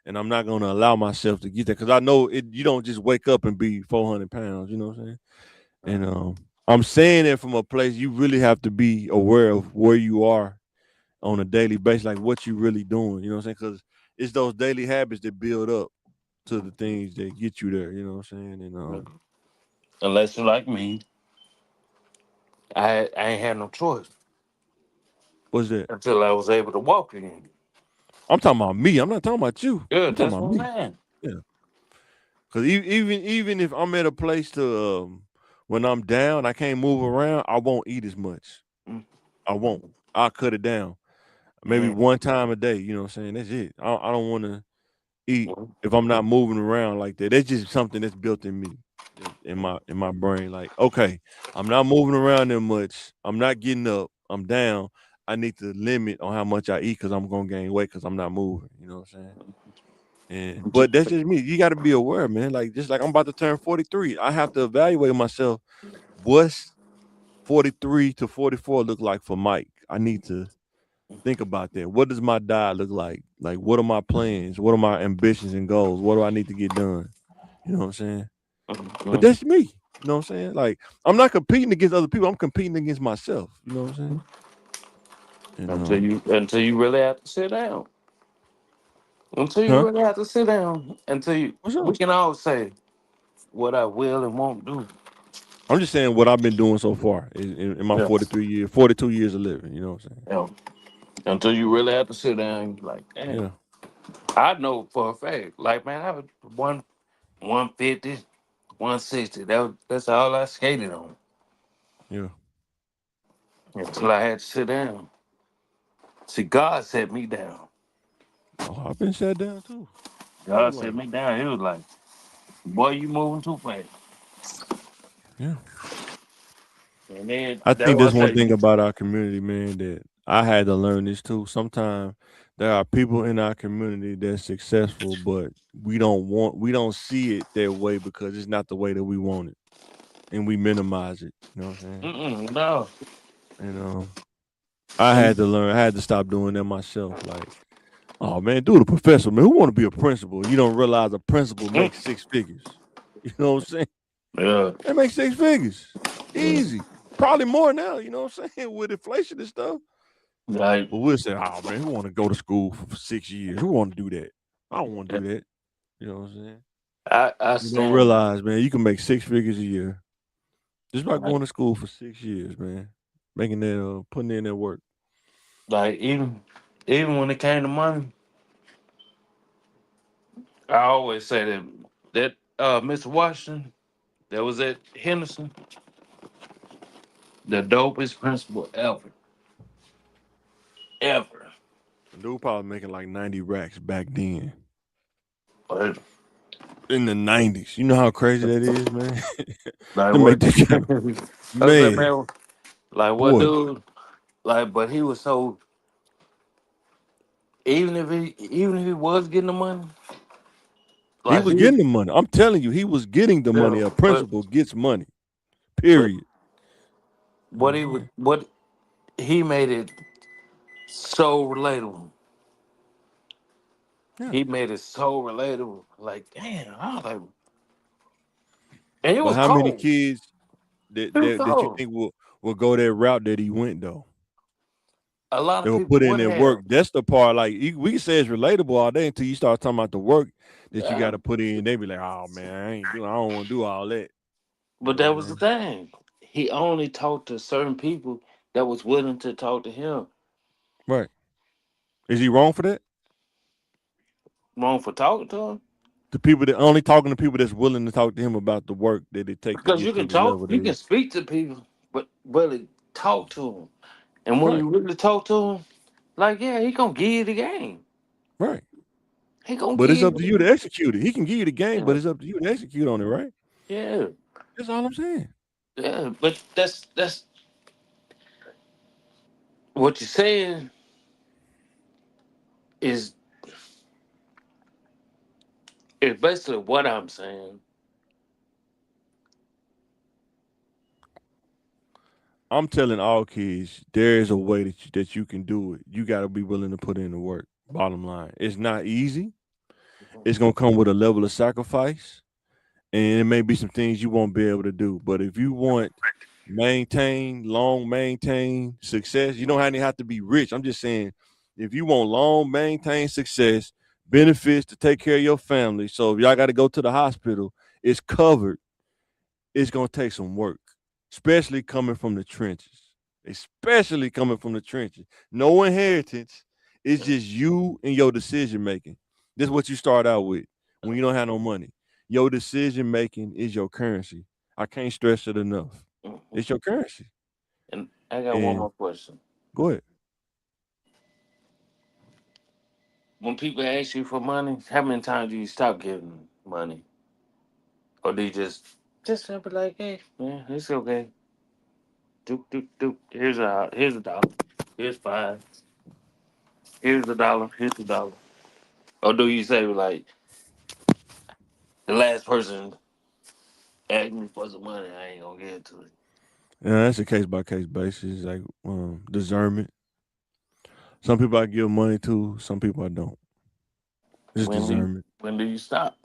and I'm not gonna allow myself to get there because I know it. You don't just wake up and be 400 pounds. You know what I'm saying? And I'm saying it from a place you really have to be aware of where you are on a daily basis, like what you really doing. You know what I'm saying? Because it's those daily habits that build up to the things that get you there. You know what I'm saying? And unless you like me, I ain't had no choice what's that? until I was able to walk again. I'm talking about me. I'm not talking about you. Yeah, I'm talking that's about what I'm me. saying. Yeah. Because even if I'm at a place to when I'm down, I can't move around. I won't eat as much. Mm. I won't. I'll cut it down. Maybe Yeah. one time a day. You know what I'm saying? That's it. I don't want to eat Well, if I'm not moving around like that. That's just something that's built in me, in my brain. Like, okay, I'm not moving around that much. I'm not getting up. I'm down. I need to limit on how much I eat because I'm gonna gain weight because I'm not moving. You know what I'm saying? And but that's just me. You got to be aware, man. Like just like I'm about to turn 43, I have to evaluate myself. What's 43 to 44 look like for Mike? I need to think about that. What does my diet look like? Like, what are my plans? What are my ambitions and goals? What do I need to get done? You know what I'm saying? But Mhm. that's me. You know what I'm saying? Like, I'm not competing against other people. I'm competing against myself. You know what I'm saying? And Until you really have to sit down. Until you huh? really have to sit down. Until you What's we up? can all say what I will and won't do. I'm just saying what I've been doing so far in my Yeah. 42 years of living. You know what I'm saying? Yeah. Until you really have to sit down and be like, damn. Yeah, I know for a fact. Like, man, I was 150, 160. That's all I skated on. yeah. Until I had to sit down. See, God set me down. Oh, I've been sat down too. Told God you set like, me down. He was like, boy, you moving too fast. yeah. And then I that's think why I that's one say, thing about our community, man, that I had to learn this too. Sometimes there are people in our community that's successful, but we don't see it that way because it's not the way that we want it. And we minimize it. You know what I'm saying? no. And I And had to learn, I had to stop doing that myself. Like, oh man, do the professor, man. Who want to be a principal? You don't realize a principal mm, makes six figures. You know what I'm saying? yeah, They make six figures. yeah. Easy. Probably more now, you know what I'm saying? With inflation and stuff. Like, But we'll say, oh man, who want to go to school for 6 years? Who want to do that? I don't want to do that. You know what I'm saying? I You don't stand realize, man, you can make six figures a year just by like, going to school for 6 years, man. Making that, putting in that work. even when it came to money, I always say that Mr. Washington that was at Henderson, the dopest principal ever. And dude probably making like 90 racks back then But in the 90s. You know how crazy that is, man? like To make what? that kind of, I was like, man, man, like what, boy, dude? Like, but he was so even if he was getting the money, he like was he getting the money. I'm telling you, he was getting the yeah, money. A but principal gets money, but period. You know what what he I'm would saying? what he made it so relatable. Yeah. He made it so relatable. Like, damn, I was like, and it But was how many cold. kids It was that you cold. think will go that route that he went though? A lot They of will people put in would their work. have. That's the part. Like we can say it's relatable all day until you start talking about the work that you got Yeah. to put in. They be like, "Oh man, I ain't doing. I don't want to do all that." You But know what that I'm was the saying? thing. He only talked to certain people that was willing to talk to him. Right? Is he wrong for that? Wrong for talking to him. The people that only talking to people that's willing to talk to him about the work that it take to Because you get can to the talk, level you they can speak to people, but really talk to them. And when right, you really talk to him, like, yeah, he gonna give you the game. right. He gonna But it's give up to you to you execute it. He can give you the game, but yeah, it's up to you to execute on it, right? yeah, That's all I'm saying. yeah. But that's what you're saying is is basically what I'm saying. I'm telling all kids there is a way that you can do it. You got to be willing to put in the work. Bottom line, it's not easy. It's gonna come with a level of sacrifice, and it may be some things you won't be able to do. But if you want maintain success, you don't have to be rich. I'm just saying, if you want long maintain success, benefits to take care of your family. So if y'all got to go to the hospital, it's covered. It's gonna take some work, especially coming from the trenches. Especially coming from the trenches. No inheritance. It's just you and your decision making. This is what you start out with when you don't have no money. Your decision making is your currency. I can't stress it enough. Mhm. It's your currency. And I got one And more question. go ahead. When people ask you for money, how many times do you stop giving money, or do you just be like, hey, man, it's okay. Doop doop doop. Here's a dollar. Here's five. Here's the dollar. Here's the dollar. Or do you say like the last person asked me for some money, I ain't gonna give it to it. Yeah, that's a case by case basis. Like discernment. Some people I give money to, some people I don't. Just discernment. When do you stop?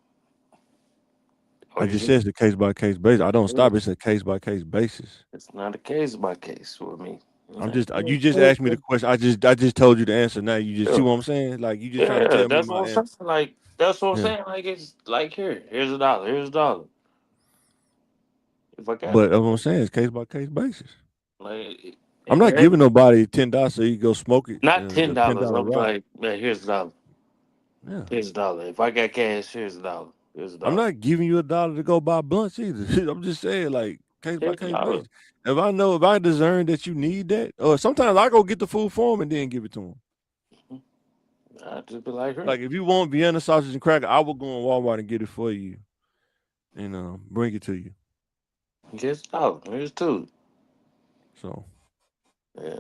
Or I you just just said it's a case by case basis. I don't yeah, stop. It's a case by case basis. it's not a case by case with me. I'm Like, just you just asked me the question. I just told you the answer. Now you just see yeah, what I'm saying? Like you just trying to yeah, tell me that's what my I'm saying. answer. Like that's what I'm Yeah. saying. Like it's like here's a dollar, here's a dollar. If I got But what I'm saying is case by case basis. like I'm if it not giving ain't nobody $10 so you go smoke it not ten a ten dollars, dollar I'm rock. like, man, here's a dollar. Yeah. Here's a dollar. If I got cash, here's a dollar. Here's a I'm dollar. not giving you $1 to go buy blunts either. I'm just saying like case by Here's a case dollar. basis. If I discern that you need that, or sometimes I go get the food for them and then give it to them. I just be like, here, Like if you want Vienna sausage and cracker, I will go in Walmart and get it for you and bring it to you. here's a dollar. Here's two. So Yeah,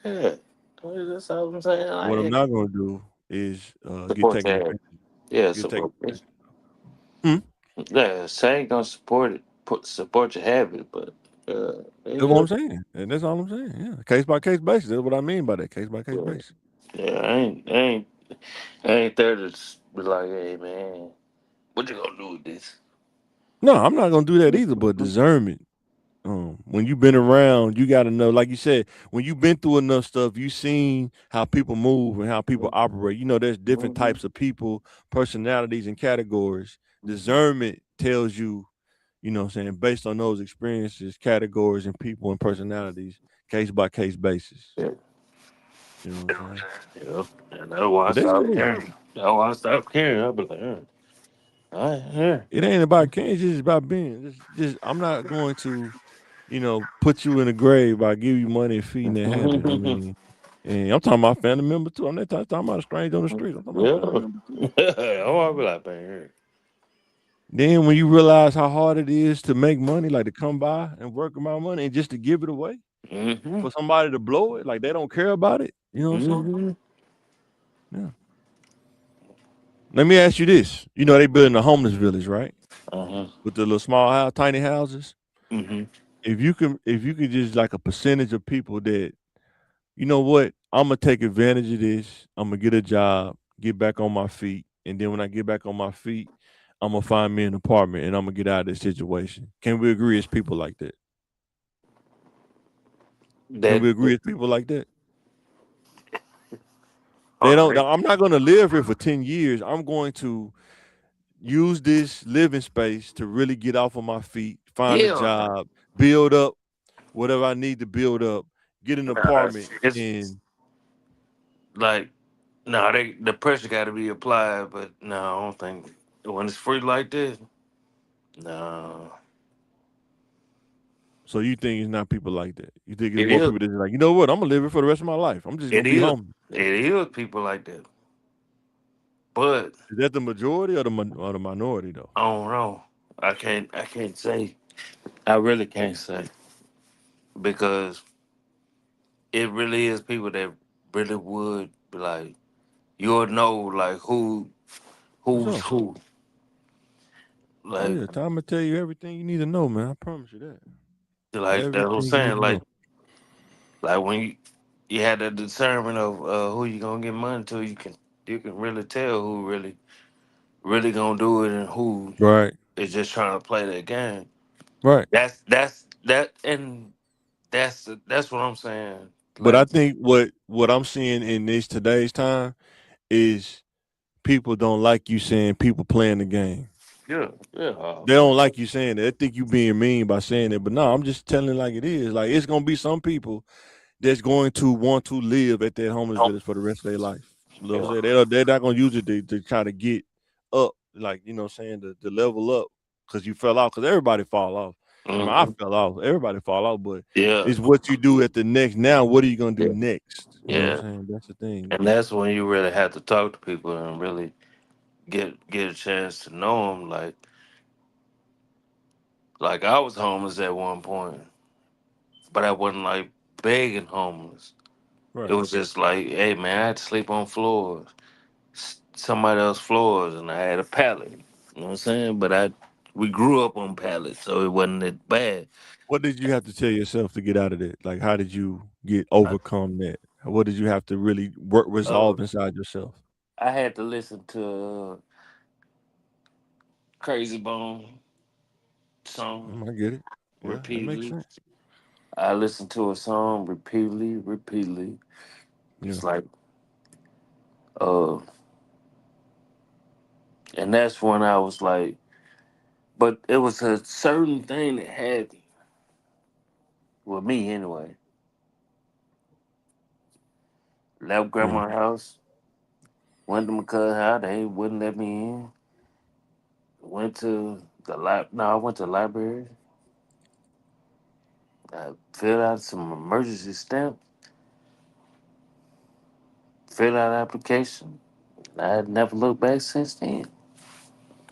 yeah. That's all I'm saying. what I'm Like not gonna do is get support taken that. advantage. Yeah, Get taken support. advantage. Hmm? Yeah, say ain't gonna support it. Support your habit, but That's what yeah, I'm saying, and that's all I'm saying. Yeah, case by case basis. That's what I mean by that. Case by case yeah, basis. yeah. I ain't there to be like, hey man, what you gonna do with this? No, I'm not gonna do that either. But discernment. When you've been around, you got to know. Like you said, when you've been through enough stuff, you seen how people move and how people operate. You know, there's different Mm-hmm. types of people, personalities, and categories. Hmm. Discernment tells you, what I'm saying, based on those experiences, categories, and people and personalities, case by case basis. Yeah, You know what I'm saying? yeah. And that's why I But that's just stopped me. caring. That's why I stopped caring. I be like, all right, here. It ain't about caring. It's just about being. Just I'm not going to, put you in a grave by giving you money and feeding that habit. I mean, and I'm talking about family member too. I'm not talking about a stranger on the street. I'm talking about family Yeah. member too. Oh, I be like, man, here. Then when you realize how hard it is to make money, like to come by and work my money and just to give it away Mm-hmm. for somebody to blow it, like they don't care about it. You know what I'm saying? Mm-hmm. Yeah. Let me ask you this. You know they building a homeless village, right? Uh-huh. With the little small house, tiny houses. Mm-hmm. If you could just like a percentage of people that, you know what, I'm gonna take advantage of this. I'm gonna get a job, get back on my feet, and then when I get back on my feet, I'm gonna find me an apartment and I'm gonna get out of this situation. Can we agree as people like that? Can That, we agree as people like that? They all don't. right. I'm not gonna live here for 10 years. I'm going to use this living space to really get off of my feet, find a Hell no. job, build up whatever I need to build up, get an Nah, apartment, it's and like, no, the pressure got to be applied, but no, I don't think when it's free like this, no. so you think it's not people like that? You think it's It more is. people that's like, you know what? I'm gonna live it for the rest of my life. I'm just gonna It be is. homeless. It is people like that. But Is that the majority or the minority though? I don't know. I can't say. I really can't say because it really is people that really would be like you'll know like For who's sure. who. Oh Like yeah, time to tell you everything you need to know, man. I promise you that. that's what I'm Everything you need saying. to know. Like when you had the discernment of who you gonna get money to, you can really tell who really gonna do it and who Right. is just trying to play that game. Right. That's what I'm saying. But I Like think what I'm seeing in this today's time is people don't like you saying people playing the game. yeah, yeah, They don't like you saying that. They think you being mean by saying it. But no, I'm just telling it like it is. Like it's gonna be some people that's going to want to live at that homeless village for the rest of their life. You know what I'm yeah. saying? They're not gonna use it to try to get up, like what I'm saying, to level up because you fell off. Because everybody fall off. I mean, I Hmm. fell off. Everybody fall off, but Yeah, it's what you do at the next. Now, what are you gonna do yeah, next? You know what yeah. I'm saying? That's the thing. And that's when you really have to talk to people and really get a chance to know them. Like I was homeless at one point, but I wasn't like begging homeless. It Right. was just like, hey man, I had to sleep on floors, somebody else's floors, and I had a pallet. You know what I'm saying? But I We grew up on pallets, so it wasn't that bad. What did you have to tell yourself to get out of that? Like, how did you get I, overcome that? What did you have to really work uh, resolve inside yourself? I had to listen to Crazy Bone song I get it. Yeah, that makes repeatedly. sense. I listened to a song repeatedly, repeatedly. Yeah, It's like, uh, and that's when I was like, but it was a certain thing that happened with me anyway. Left yeah, grandma's house, went to my cousin's house, they wouldn't let me in. Went to the no, I went to the library. I filled out some emergency stamp, filled out application. I had never looked back since then.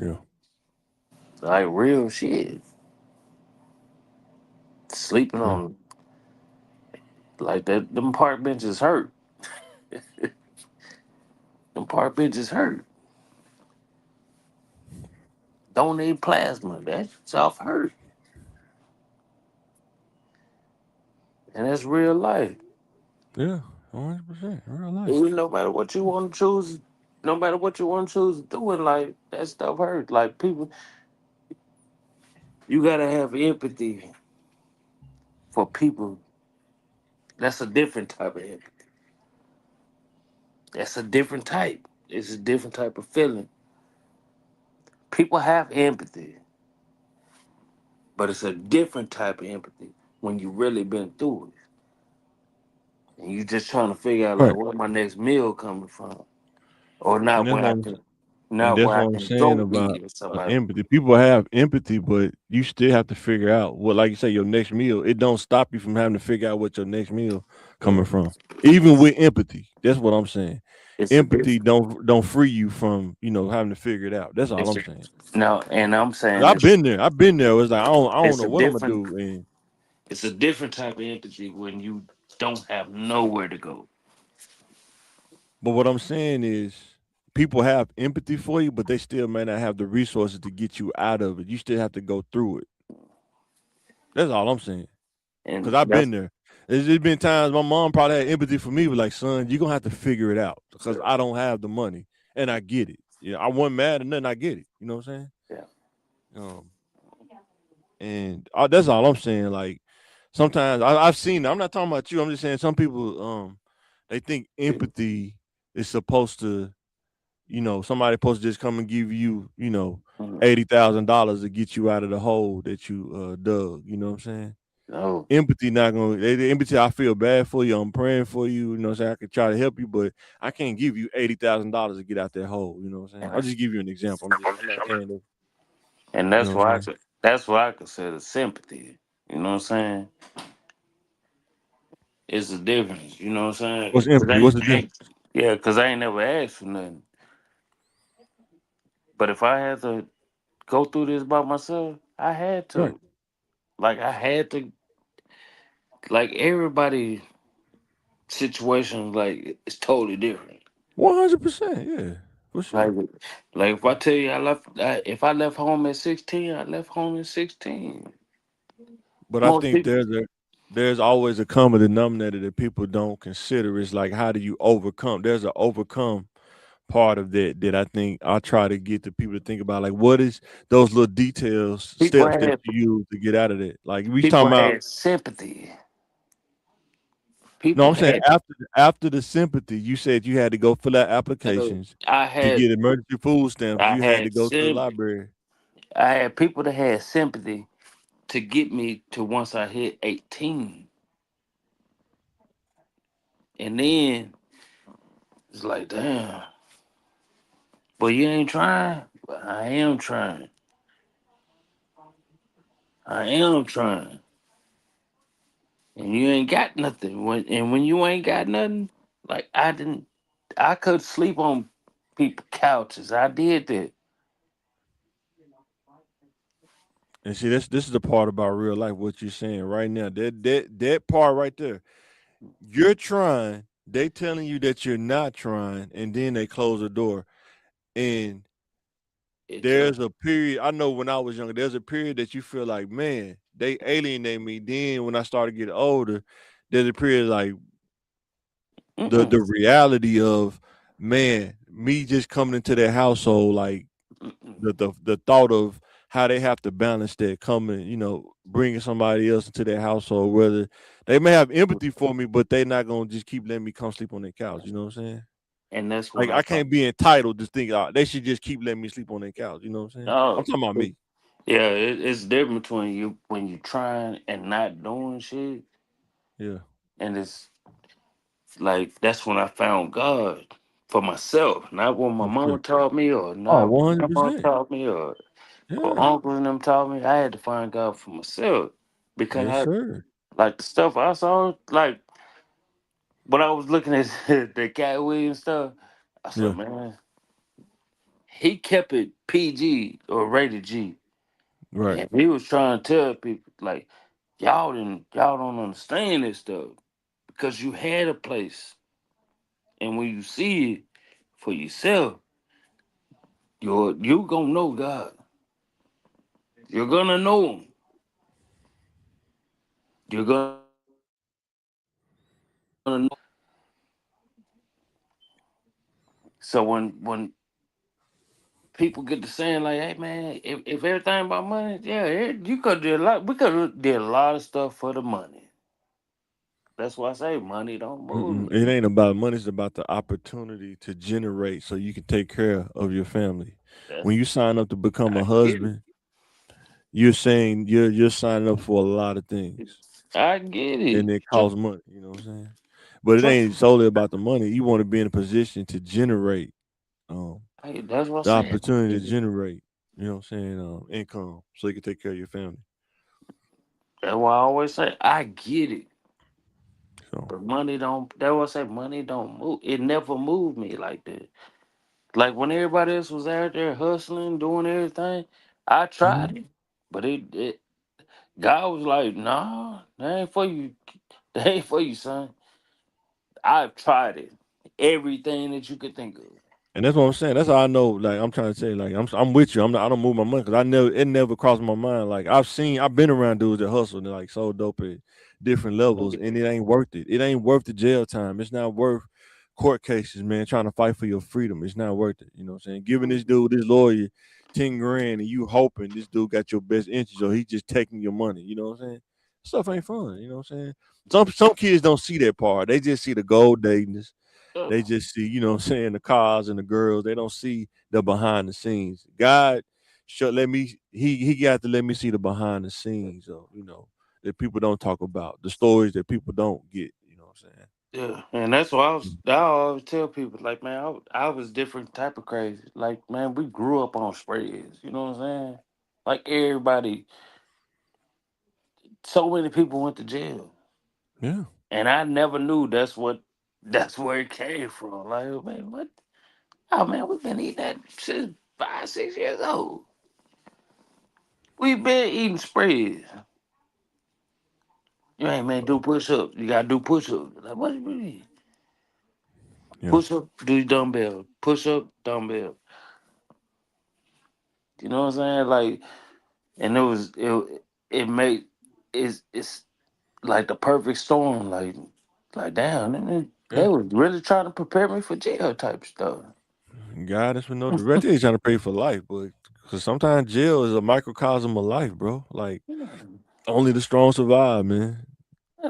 yeah, Like real shit. Sleeping yeah, on like that. Them park benches hurt. Them park benches hurt. Donate plasma. That's off hurt, and that's real life. yeah. 100% real life. And no matter what you want to choose, no matter what you want to choose to do in life, that stuff hurt. Like people, you gotta have empathy for people. That's a different type of empathy. That's a different type. It's a different type of feeling. People have empathy, but it's a different type of empathy when you really been through it and you just trying to figure out like Right, where my next meal coming from, or and not that's where what I I'm can, and not that's where I what I'm can saying go be about or somebody. empathy. People have empathy, but you still have to figure out what, like you say, your next meal. It don't stop you from having to figure out what your next meal coming Yeah. from. Even with empathy, that's what I'm saying. It's a Empathy different. don't free you from having to figure it out. That's all It's I'm a, saying. now, and I'm 'Cause saying I've been there. I've been there. It's like I don't it's know a what I'm gonna different. do. And It's a different type of empathy when you don't have nowhere to go. but what I'm saying is, people have empathy for you, but they still may not have the resources to get you out of it. You still have to go through it. That's all I'm saying. Cause And I've that's been there. There's been times my mom probably had empathy for me, but like, son, you're gonna have to figure it out because I don't have the money, and I get it. Yeah, I wasn't mad or nothing. I get it. You know what I'm saying? yeah. Um, and that's all I'm saying. Like, sometimes I've seen. I'm not talking about you. I'm just saying some people, they think empathy is supposed to, somebody supposed to just come and give you, Mhm. $80,000 to get you out of the hole that you dug. You know what I'm saying? No, Empathy not gonna the empathy. I feel bad for you. I'm praying for you. You know what I'm saying? I could try to help you, but I can't give you $80,000 to get out that hole. You know what I'm saying? and I'll just give you an example. I'm not saying that. You know that's what I'm why saying? that's why I consider sympathy. You know what I'm saying? It's the difference. You know what I'm saying? What's empathy? What's the difference? Yeah, because I ain't never asked for nothing. But if I had to go through this by myself, I had Right. to. Like I had to. Like everybody situation, like it's totally different. 100%. Yeah, for Like, sure. like if I tell you if I left home at 16, I left home at 16. But I Most think people, there's always a common denominator that people don't consider. It's like, how do you overcome? There's an overcome part of that I think I try to get the people to think about. Like, what is those little details, people steps that had you use to get out of that? Like, we people talking about. had sympathy. No, People I'm saying had. after the sympathy, you said you had to go fill out So applications I to had get emergency food stamps. I You had to had go to the sym- library. I had people that had sympathy to get me to once I hit 18, and then it's like, damn, but you ain't trying. But I am trying. I am trying. And you ain't got nothing. When you ain't got nothing, like I could sleep on people couches. I did that. And see, this is the part about real life. What you're saying right now, that part right there. You're trying. They telling you that you're not trying, and then they close the door. And It's there's a period. I know when I was younger, there's a period that you feel like, man, they alienate me. Then when I started getting older, there's a period like the mm-mm, reality of, man, me just coming into their household, like mm-mm. the thought of how they have to balance that coming, bringing somebody else into their household, whether they may have empathy for me, but they not gonna just keep letting me come sleep on their couch. You know what I'm saying? And that's what Like I I thought. can't be entitled to think they should just keep letting me sleep on their couch. You know what I'm saying? I'm Oh, talking about me. yeah, it's different between you when you trying and not doing shit, Yeah. and it's like that's when I found God for myself, not what my For sure. mama taught me, or Oh, not what my grandma 100%. taught me, or Yeah. uncle and them taught me. I had to find God for myself because Yes, I sir. like the stuff I saw, like when I was looking at the Cat Williams stuff. I said, Yeah. man, he kept it PG or rated G. Right. And he was trying to tell people like y'all don't understand this stuff because you had a place, and when you see it for yourself, you gonna know God. You're gonna know Him. You're gonna know. So when people get to saying like, "Hey man, if everything about money, yeah, you could do a lot. We could have did a lot of stuff for the money. That's why I say money don't move Mm-mm. me. It ain't about money. It's about the opportunity to generate so you can take care of your family. That's When you sign up to become I a get it. husband, you're saying you're signing up for a lot of things, I get and it. it costs money. You know what I'm saying? But it Trust ain't me. solely about the money. You want to be in a position to generate um, Hey, that's what I'm the saying. opportunity to generate. You know what I'm saying? Income so you can take care of your family. That's why I always say I get it. So, But money don't. That's why I say money don't move. It never moved me like that. Like when everybody else was out there hustling, doing everything, I mhm. tried it. But it God was like, nah, that ain't for you. That ain't for you, son. I've tried it. Everything that you could think of. And that's what I'm saying. That's how I know. Like I'm trying to say, like I'm with you. I don't move my money because it never crossed my mind. Like I've been around dudes that hustle and like so dope at different levels, and it ain't worth it. It ain't worth the jail time. It's not worth court cases, man. Trying to fight for your freedom, it's not worth it. You know what I'm saying? Giving this dude, this lawyer, 10 grand, and you hoping this dude got your best interest, or he just taking your money. You know what I'm saying? Stuff ain't fun. You know what I'm saying? Some kids don't see that part. They just see the gold dating. They Ugh. just see, what I'm saying, the cars and the girls. They don't see the behind the scenes. God should let me he got to let me see the behind the scenes of, that people don't talk about, the stories that people don't get, you know what I'm Yeah, and that's why saying? I always tell people like, man, I was different type of crazy. Like, man, we grew up on spreads. You know what I'm saying? Like everybody, so many people went to jail, Yeah. and I never knew that's where it came from. Like, man, what? Oh man, we've been eating that since 5, 6 years old. We've been eating spreads. You ain't man do push ups. You gotta do push ups. Like what do you mean? Yeah. Push up, do dumbbell. Push up, dumbbell. You know what I'm saying? Like, and it made it's like the perfect storm. Like damn, Yeah. they was really trying to prepare me for jail type stuff. God is with no direct. He's trying to pay for life, but because sometimes jail is a microcosm of life, bro. Like Man, only the strong survive, man.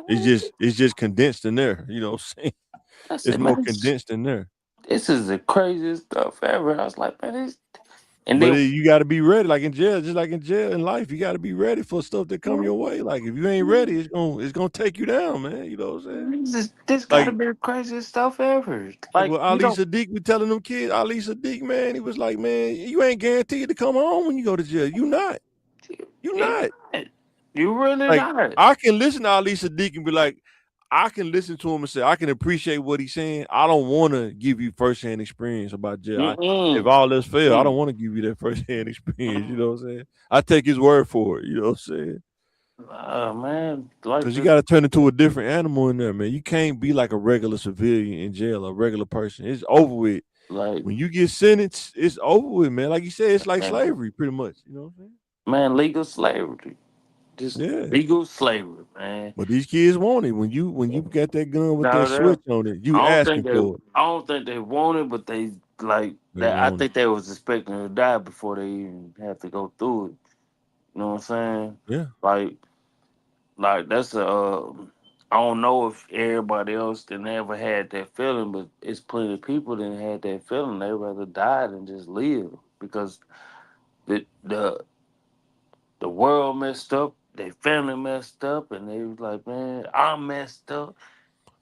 It's what? just it's just condensed in there. You know what I'm saying? I It's said, more man, condensed in there. this is the craziest stuff ever. I was like, man, this. And But then you got to be ready, like in jail, just like in jail in life. You got to be ready for stuff that come your way. Like if you ain't ready, it's gonna take you down, man. You know what I'm saying? this got to Like be the craziest stuff ever. like Like what you Ali don't. Sadiq be telling them kids. Ali Sadiq, man, he was like, man, you ain't guaranteed to come home when you go to jail. You not. You You not. not. You really Like not. I can listen to Ali Sadiq and be like, I can listen to him and say I can appreciate what he's saying. I don't want to give you firsthand experience about jail. If Mm-mm. all else fail, I Mm. don't want to give you that firsthand experience. You know what I'm saying? I take his word for it. You know what I'm saying? Man, like Because you the got to turn into a different animal in there, man. You can't be like a regular civilian in jail, a regular person. It's over with. Like, When you get sentenced, it's over with, man. Like you said, it's like man, slavery, pretty much. You know what I'm man, legal slavery, just saying? Yeah. legal slavery, man. But these kids want it. When you got that gun with that Now switch they, on it, you I don't think asking they, for it. I don't think they want it, but they like They that. I want it. think they was expecting to die before they even have to go through it. You know what I'm saying? Yeah. Like, that's a. I don't know if everybody else didn't ever had that feeling, but it's plenty of people that had that feeling. They rather die than just live because the world messed up, their family messed up, and they was like, man, I'm messed up,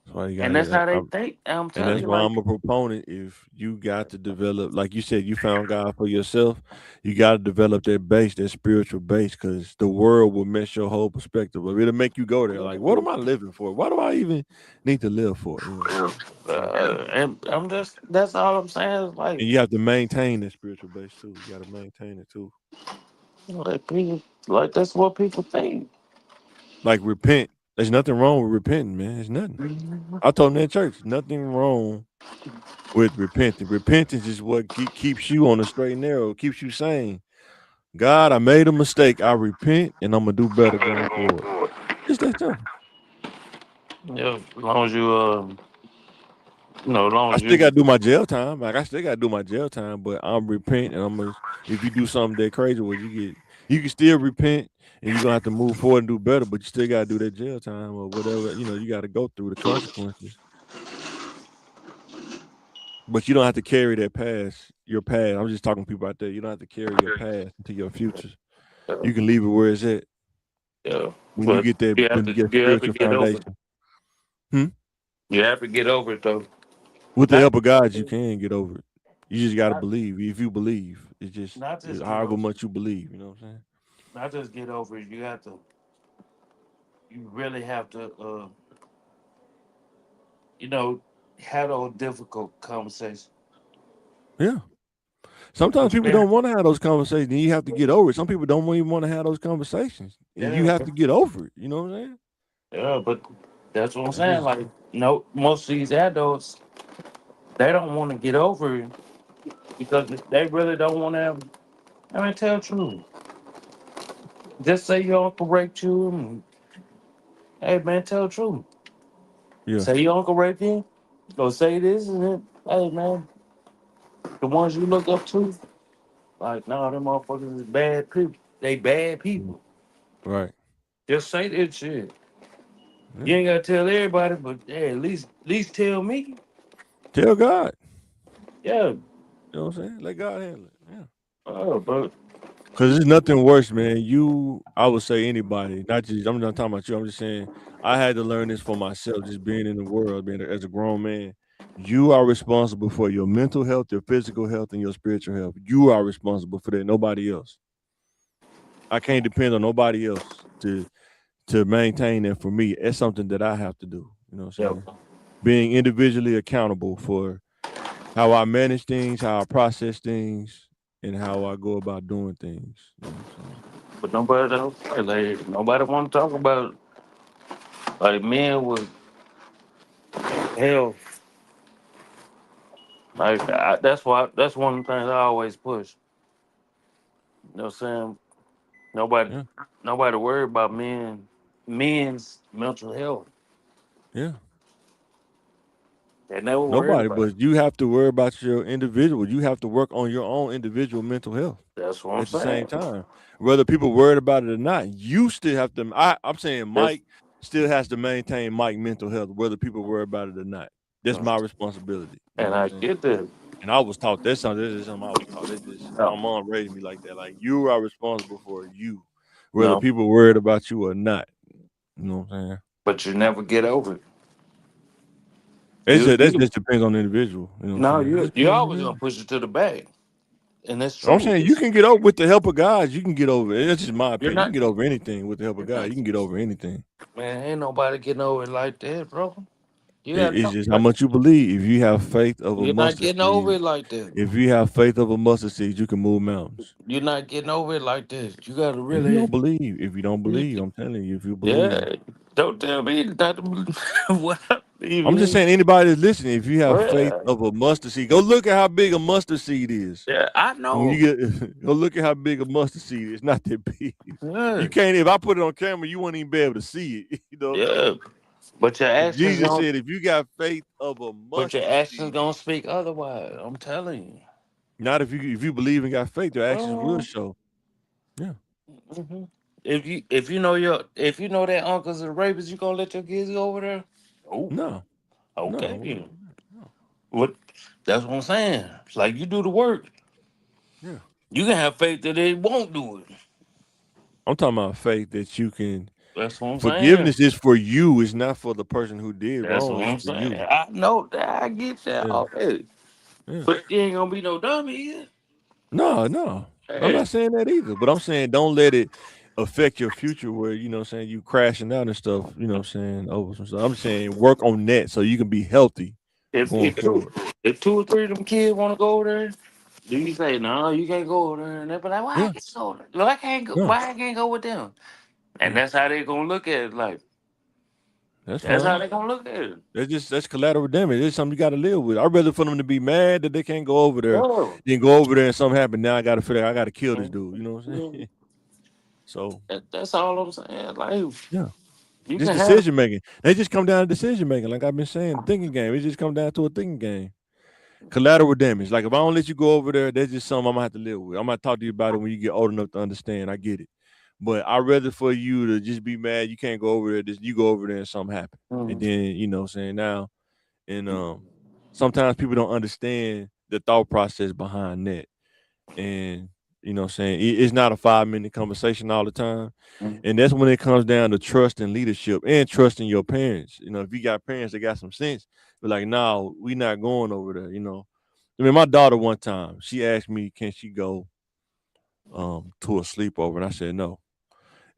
That's why you and gotta that's that, how they think. And I'm and telling that's you, why like, I'm a proponent. If you got to develop, like you said, you found God for yourself, you got to develop that base, that spiritual base, because the world will mess your whole perspective. But it'll make you go there. Like, what am I living for? Why do I even need to live for? You know. So, and I'm just that's all I'm saying. Is like, and you have to maintain that spiritual base too. You got to maintain it too. like people, like that's what people think. Like repent. There's nothing wrong with repenting, man. There's nothing. I told them in church, nothing wrong with repenting. Repentance is what keeps you on the straight and narrow, keeps you sane. God, I made a mistake. I repent, and I'm gonna do better going forward. It's that simple. Yeah, as long as you, as long I as still you, gotta do my jail time. Like I still gotta do my jail time, but I'm repent, and I'm gonna. If you do something that crazy, well, you can still repent, and you're gonna have to move forward and do better. But you still gotta do that jail time or whatever. You got to go through the consequences. But you don't have to carry that past, your past. I'm just talking to people out there. You don't have to carry your past into your future. yeah, You can leave it where it's at yeah. when you But get that when you get you have to spiritual get over it. foundation. Hmm? You have to get over it though. With the Not, help of God, you can get over it. You just got to not, believe. If you believe, not it's just get however over, much you believe. You know what I'm saying? not just get over it. You have to, you really have to, you know, have those difficult conversations. Yeah. Sometimes But you people been, don't want to have those conversations, and you have to get over it. Some people don't even want to have those conversations, and you yeah, have to get over it. You know what I'm saying? yeah. But that's what I'm That's saying. just Like, no, most of these adults, they don't want to get over it because they really don't want to have. I mean, tell the truth. Just say your uncle raped you. And, hey, man, tell the truth. yeah, Say your uncle raped you. Go say this and then, hey, man, the ones you look up to, like, no, them motherfuckers is bad people. They bad mm, people. right. Just say that shit. Yeah. You ain't gotta tell everybody, but hey, at least tell me. Tell God. Yeah. You know what I'm saying? Let God handle it. Yeah. Oh, but Cause there's nothing worse, man. I would say anybody, not just. I'm not talking about you. I'm just saying I had to learn this for myself. Just being in the world, as a grown man, you are responsible for your mental health, your physical health, and your spiritual health. You are responsible for that. Nobody else. I can't depend on nobody else to maintain that for me. It's something that I have to do. You know what I'm yeah. saying? Being individually accountable for how I manage things, how I process things, and how I go about doing things. You know what I'm saying? But nobody else, like nobody want to talk about like men with hell. Like that's one of the things I always push. You know what I'm saying? Nobody Yeah. nobody worry about men's mental health. Yeah. They never worried Nobody, about it. but you have to worry about your individual. You have to work on your own individual mental health That's what I'm at the same saying. time. Whether people worried about it or not, you still have to. I'm saying That's Mike still has to maintain Mike mental health, whether people worry about it or not. That's my responsibility. You know and what I'm I saying? get that. And I was taught this is something I was taught. That's just No, my mom raised me like that. Like you are responsible for you, whether no, people worried about you or not. You know what I'm saying? but you never get over it. It's You just, that you just depends on the individual. You know what no, I'm saying? It you just you depends on the always gonna individual. push it to the back, and that's I'm true. saying you can get over with the help of God. You can get over it. That's just my You're opinion. You can not, get over anything with the help of you're God. not, You can get over anything. man. Ain't nobody getting over it like that, bro. You gotta It's know, just how like, much you believe. If you have faith of a you're not mustard getting over seed, it like that. if you have faith of a mustard seed, you can move mountains. You're not getting over it like that. You gotta If you don't believe, I'm telling you, if you believe, yeah. Don't tell me not to, what. I'm just saying, anybody that's listening, if you have faith Well, of a mustard seed, go look at how big a mustard seed is. yeah, I And when know. you get, go look at how big a mustard seed is. It's not that big. You Yeah, can't. If I put it on camera, you won't even be able to see it. You know. yeah. But your But actions Jesus don't. said, if you got faith of a But your mustard actions seed, gonna speak otherwise. I'm telling you. not if you believe and got faith, your actions will Oh. show. Yeah. Hmm. If you know that uncle's a rapist, you gonna let your kids go over there? Oh, No. No. I okay wouldn't then. do that. No. What? That's what I'm saying. It's like you do the work. Yeah. You can have faith that they won't do it. I'm talking about faith that you can. That's what I'm saying. Forgiveness is for you. It's not for the person who did That's wrong. what It's I'm for saying. you. I know that. I get that Yeah. already. Yeah. But you ain't gonna be no dummy here. No, no. I'm Hey, not saying that either. But I'm saying don't let it affect your future where, saying you crashing out and stuff, over some stuff. I'm saying work on that so you can be healthy if going if two forward. if two or three of them kids want to go over there, do you say no? You can't go over there, and they be like, why I Yeah. can't go? There? Well, I can't go. No. Why I can't go with them? And Yeah. that's how they gonna look at it. Like That's that's how fine. they gonna look at it. That's collateral damage. It's something you got to live with. I'd rather for them to be mad that they can't go over there No. than go over there and something happen. Now I got to feel like I got to kill this dude. You know what I'm Mhm. saying? So That's all I'm saying. Like yeah, you just can have. decision making. They just come down to decision making. Like I've been saying, the thinking game. It just come down to a thinking game. Collateral damage. Like if I don't let you go over there, that's just something I'm gonna have to live with. I'm gonna talk to you about it when you get old enough to understand. I get it. But I'd rather for you to just be mad you can't go over there, just you go over there and something happen. And Mhm. then, what I'm saying now, and sometimes people don't understand the thought process behind that. And what I'm saying, it's not a 5 minute conversation all the time. And that's when it comes down to trust and leadership and trusting your parents. If you got parents that got some sense, but like, no, we not going over there. I mean, my daughter one time, she asked me, can she go to a sleepover? And I said no.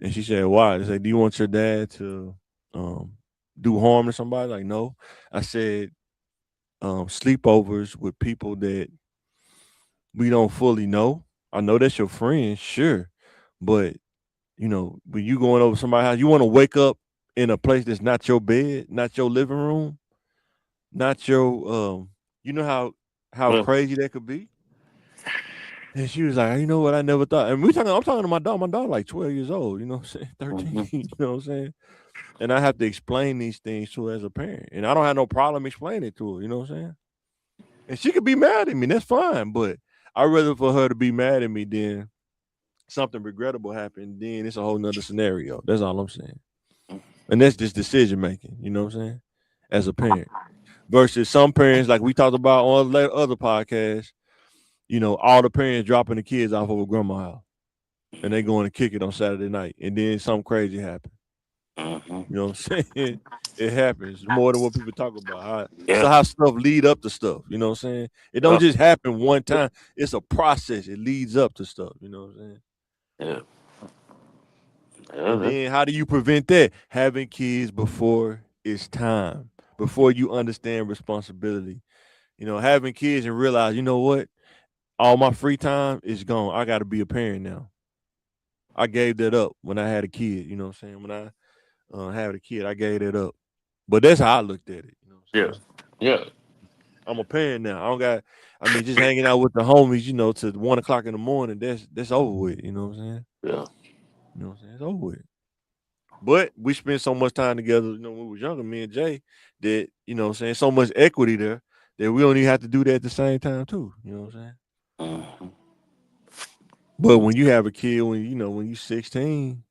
And she said, why? I said, do you want your dad to um do harm to somebody? Like, no. I said, sleepovers with people that we don't fully know. I know that's your friend, sure. But, when you going over somebody's house, you want to wake up in a place that's not your bed, not your living room, not your you know how Well, crazy that could be? And she was like, you know what? I never thought. And I'm talking to my dog. My dog like 12 years old, you know what I'm saying? 13, mhm. you know what I'm saying? And I have to explain these things to her as a parent. And I don't have no problem explaining it to her, you know what I'm saying? And she could be mad at me. That's fine. But I'd rather for her to be mad at me than something regrettable happen. Then it's a whole nother scenario. That's all I'm saying. And that's just decision making, you know what I'm saying? As a parent. Versus some parents, like we talked about on other podcasts, all the parents dropping the kids off of a grandma house and they going to kick it on Saturday night. And then something crazy happens. Mhm. You know what I'm saying? It happens more than what people talk about. So Yeah, how stuff lead up to stuff. You know what I'm saying? It don't yeah, just happen one time. It's a process. It leads up to stuff. You know what I'm saying? yeah, And yeah. then how do you prevent that? Having kids before it's time, before you understand responsibility. Having kids and realize, you know what? All my free time is gone. I got to be a parent now. I gave that up when I had a kid. You know what I'm saying? When I had a kid, I gave that up. But that's how I looked at it. You know what I'm Yeah, saying? yeah, I'm a parent now. I don't got. I mean, just hanging out with the homies, to 1 o'clock in the morning. That's over with. You know what I'm saying? yeah. You know what I'm saying? It's over with. But we spent so much time together, when we was younger, me and Jay, that what I'm saying, so much equity there that we don't even have to do that at the same time too. You know what I'm saying? Mhm. But when you have a kid, when you 16,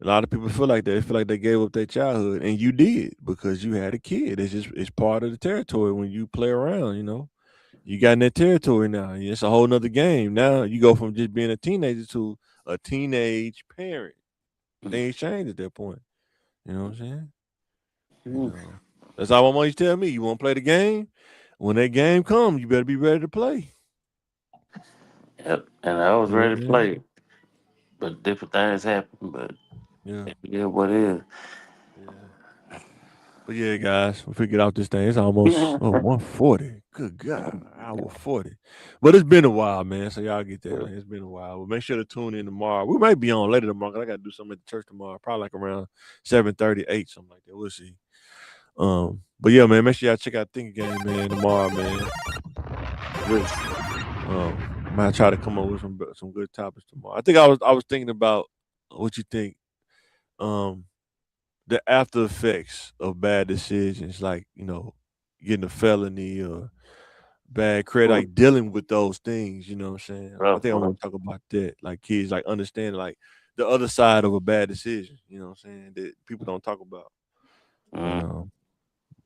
a lot of people feel like that. They feel like they gave up their childhood, and you did because you had a kid. It's part of the territory when you play around. You got in that territory now. It's a whole nother game. Now you go from just being a teenager to a teenage parent. Things change at that point. You know what I'm saying? And Mhm. that's how my mom used to tell me. You want to play the game? When that game comes, you better be ready to play. Yep. And I was You know what ready I'm to saying? play, but different things happen. But Yeah, yeah, what is? yeah. But yeah, guys, if we get out this thing, it's almost 140. Good God, hour 40. But it's been a while, man. So y'all get that. Man. It's been a while. But make sure to tune in tomorrow. We might be on later tomorrow. 'Cause I got to do something at the church tomorrow. Probably like around 7:30, 8, something like that. We'll see. But yeah, man, make sure y'all check out Think Game, man, tomorrow, man. Yes. I might try to come up with some good topics tomorrow. I was thinking about what you think. Um, the after effects of bad decisions, like getting a felony or bad credit, Mm. like dealing with those things. You know what I'm saying? I think I Uh-huh. want to talk about that, like kids, like understanding like the other side of a bad decision. You know what I'm saying? That people don't talk about. But Mm.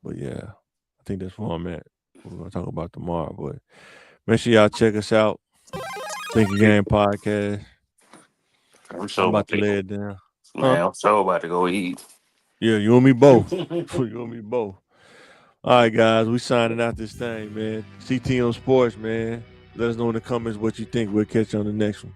but yeah, I think that's where I'm at. We're gonna talk about tomorrow, but make sure y'all check us out. Thinking Game Podcast. I'm I'm so about about to to lay go. it down. Huh? Man, I'm so about to go eat. Yeah, you and me both. You and me both. All right, guys, we signing out this thing, man. CTM Sports, man. Let us know in the comments what you think. We'll catch you on the next one.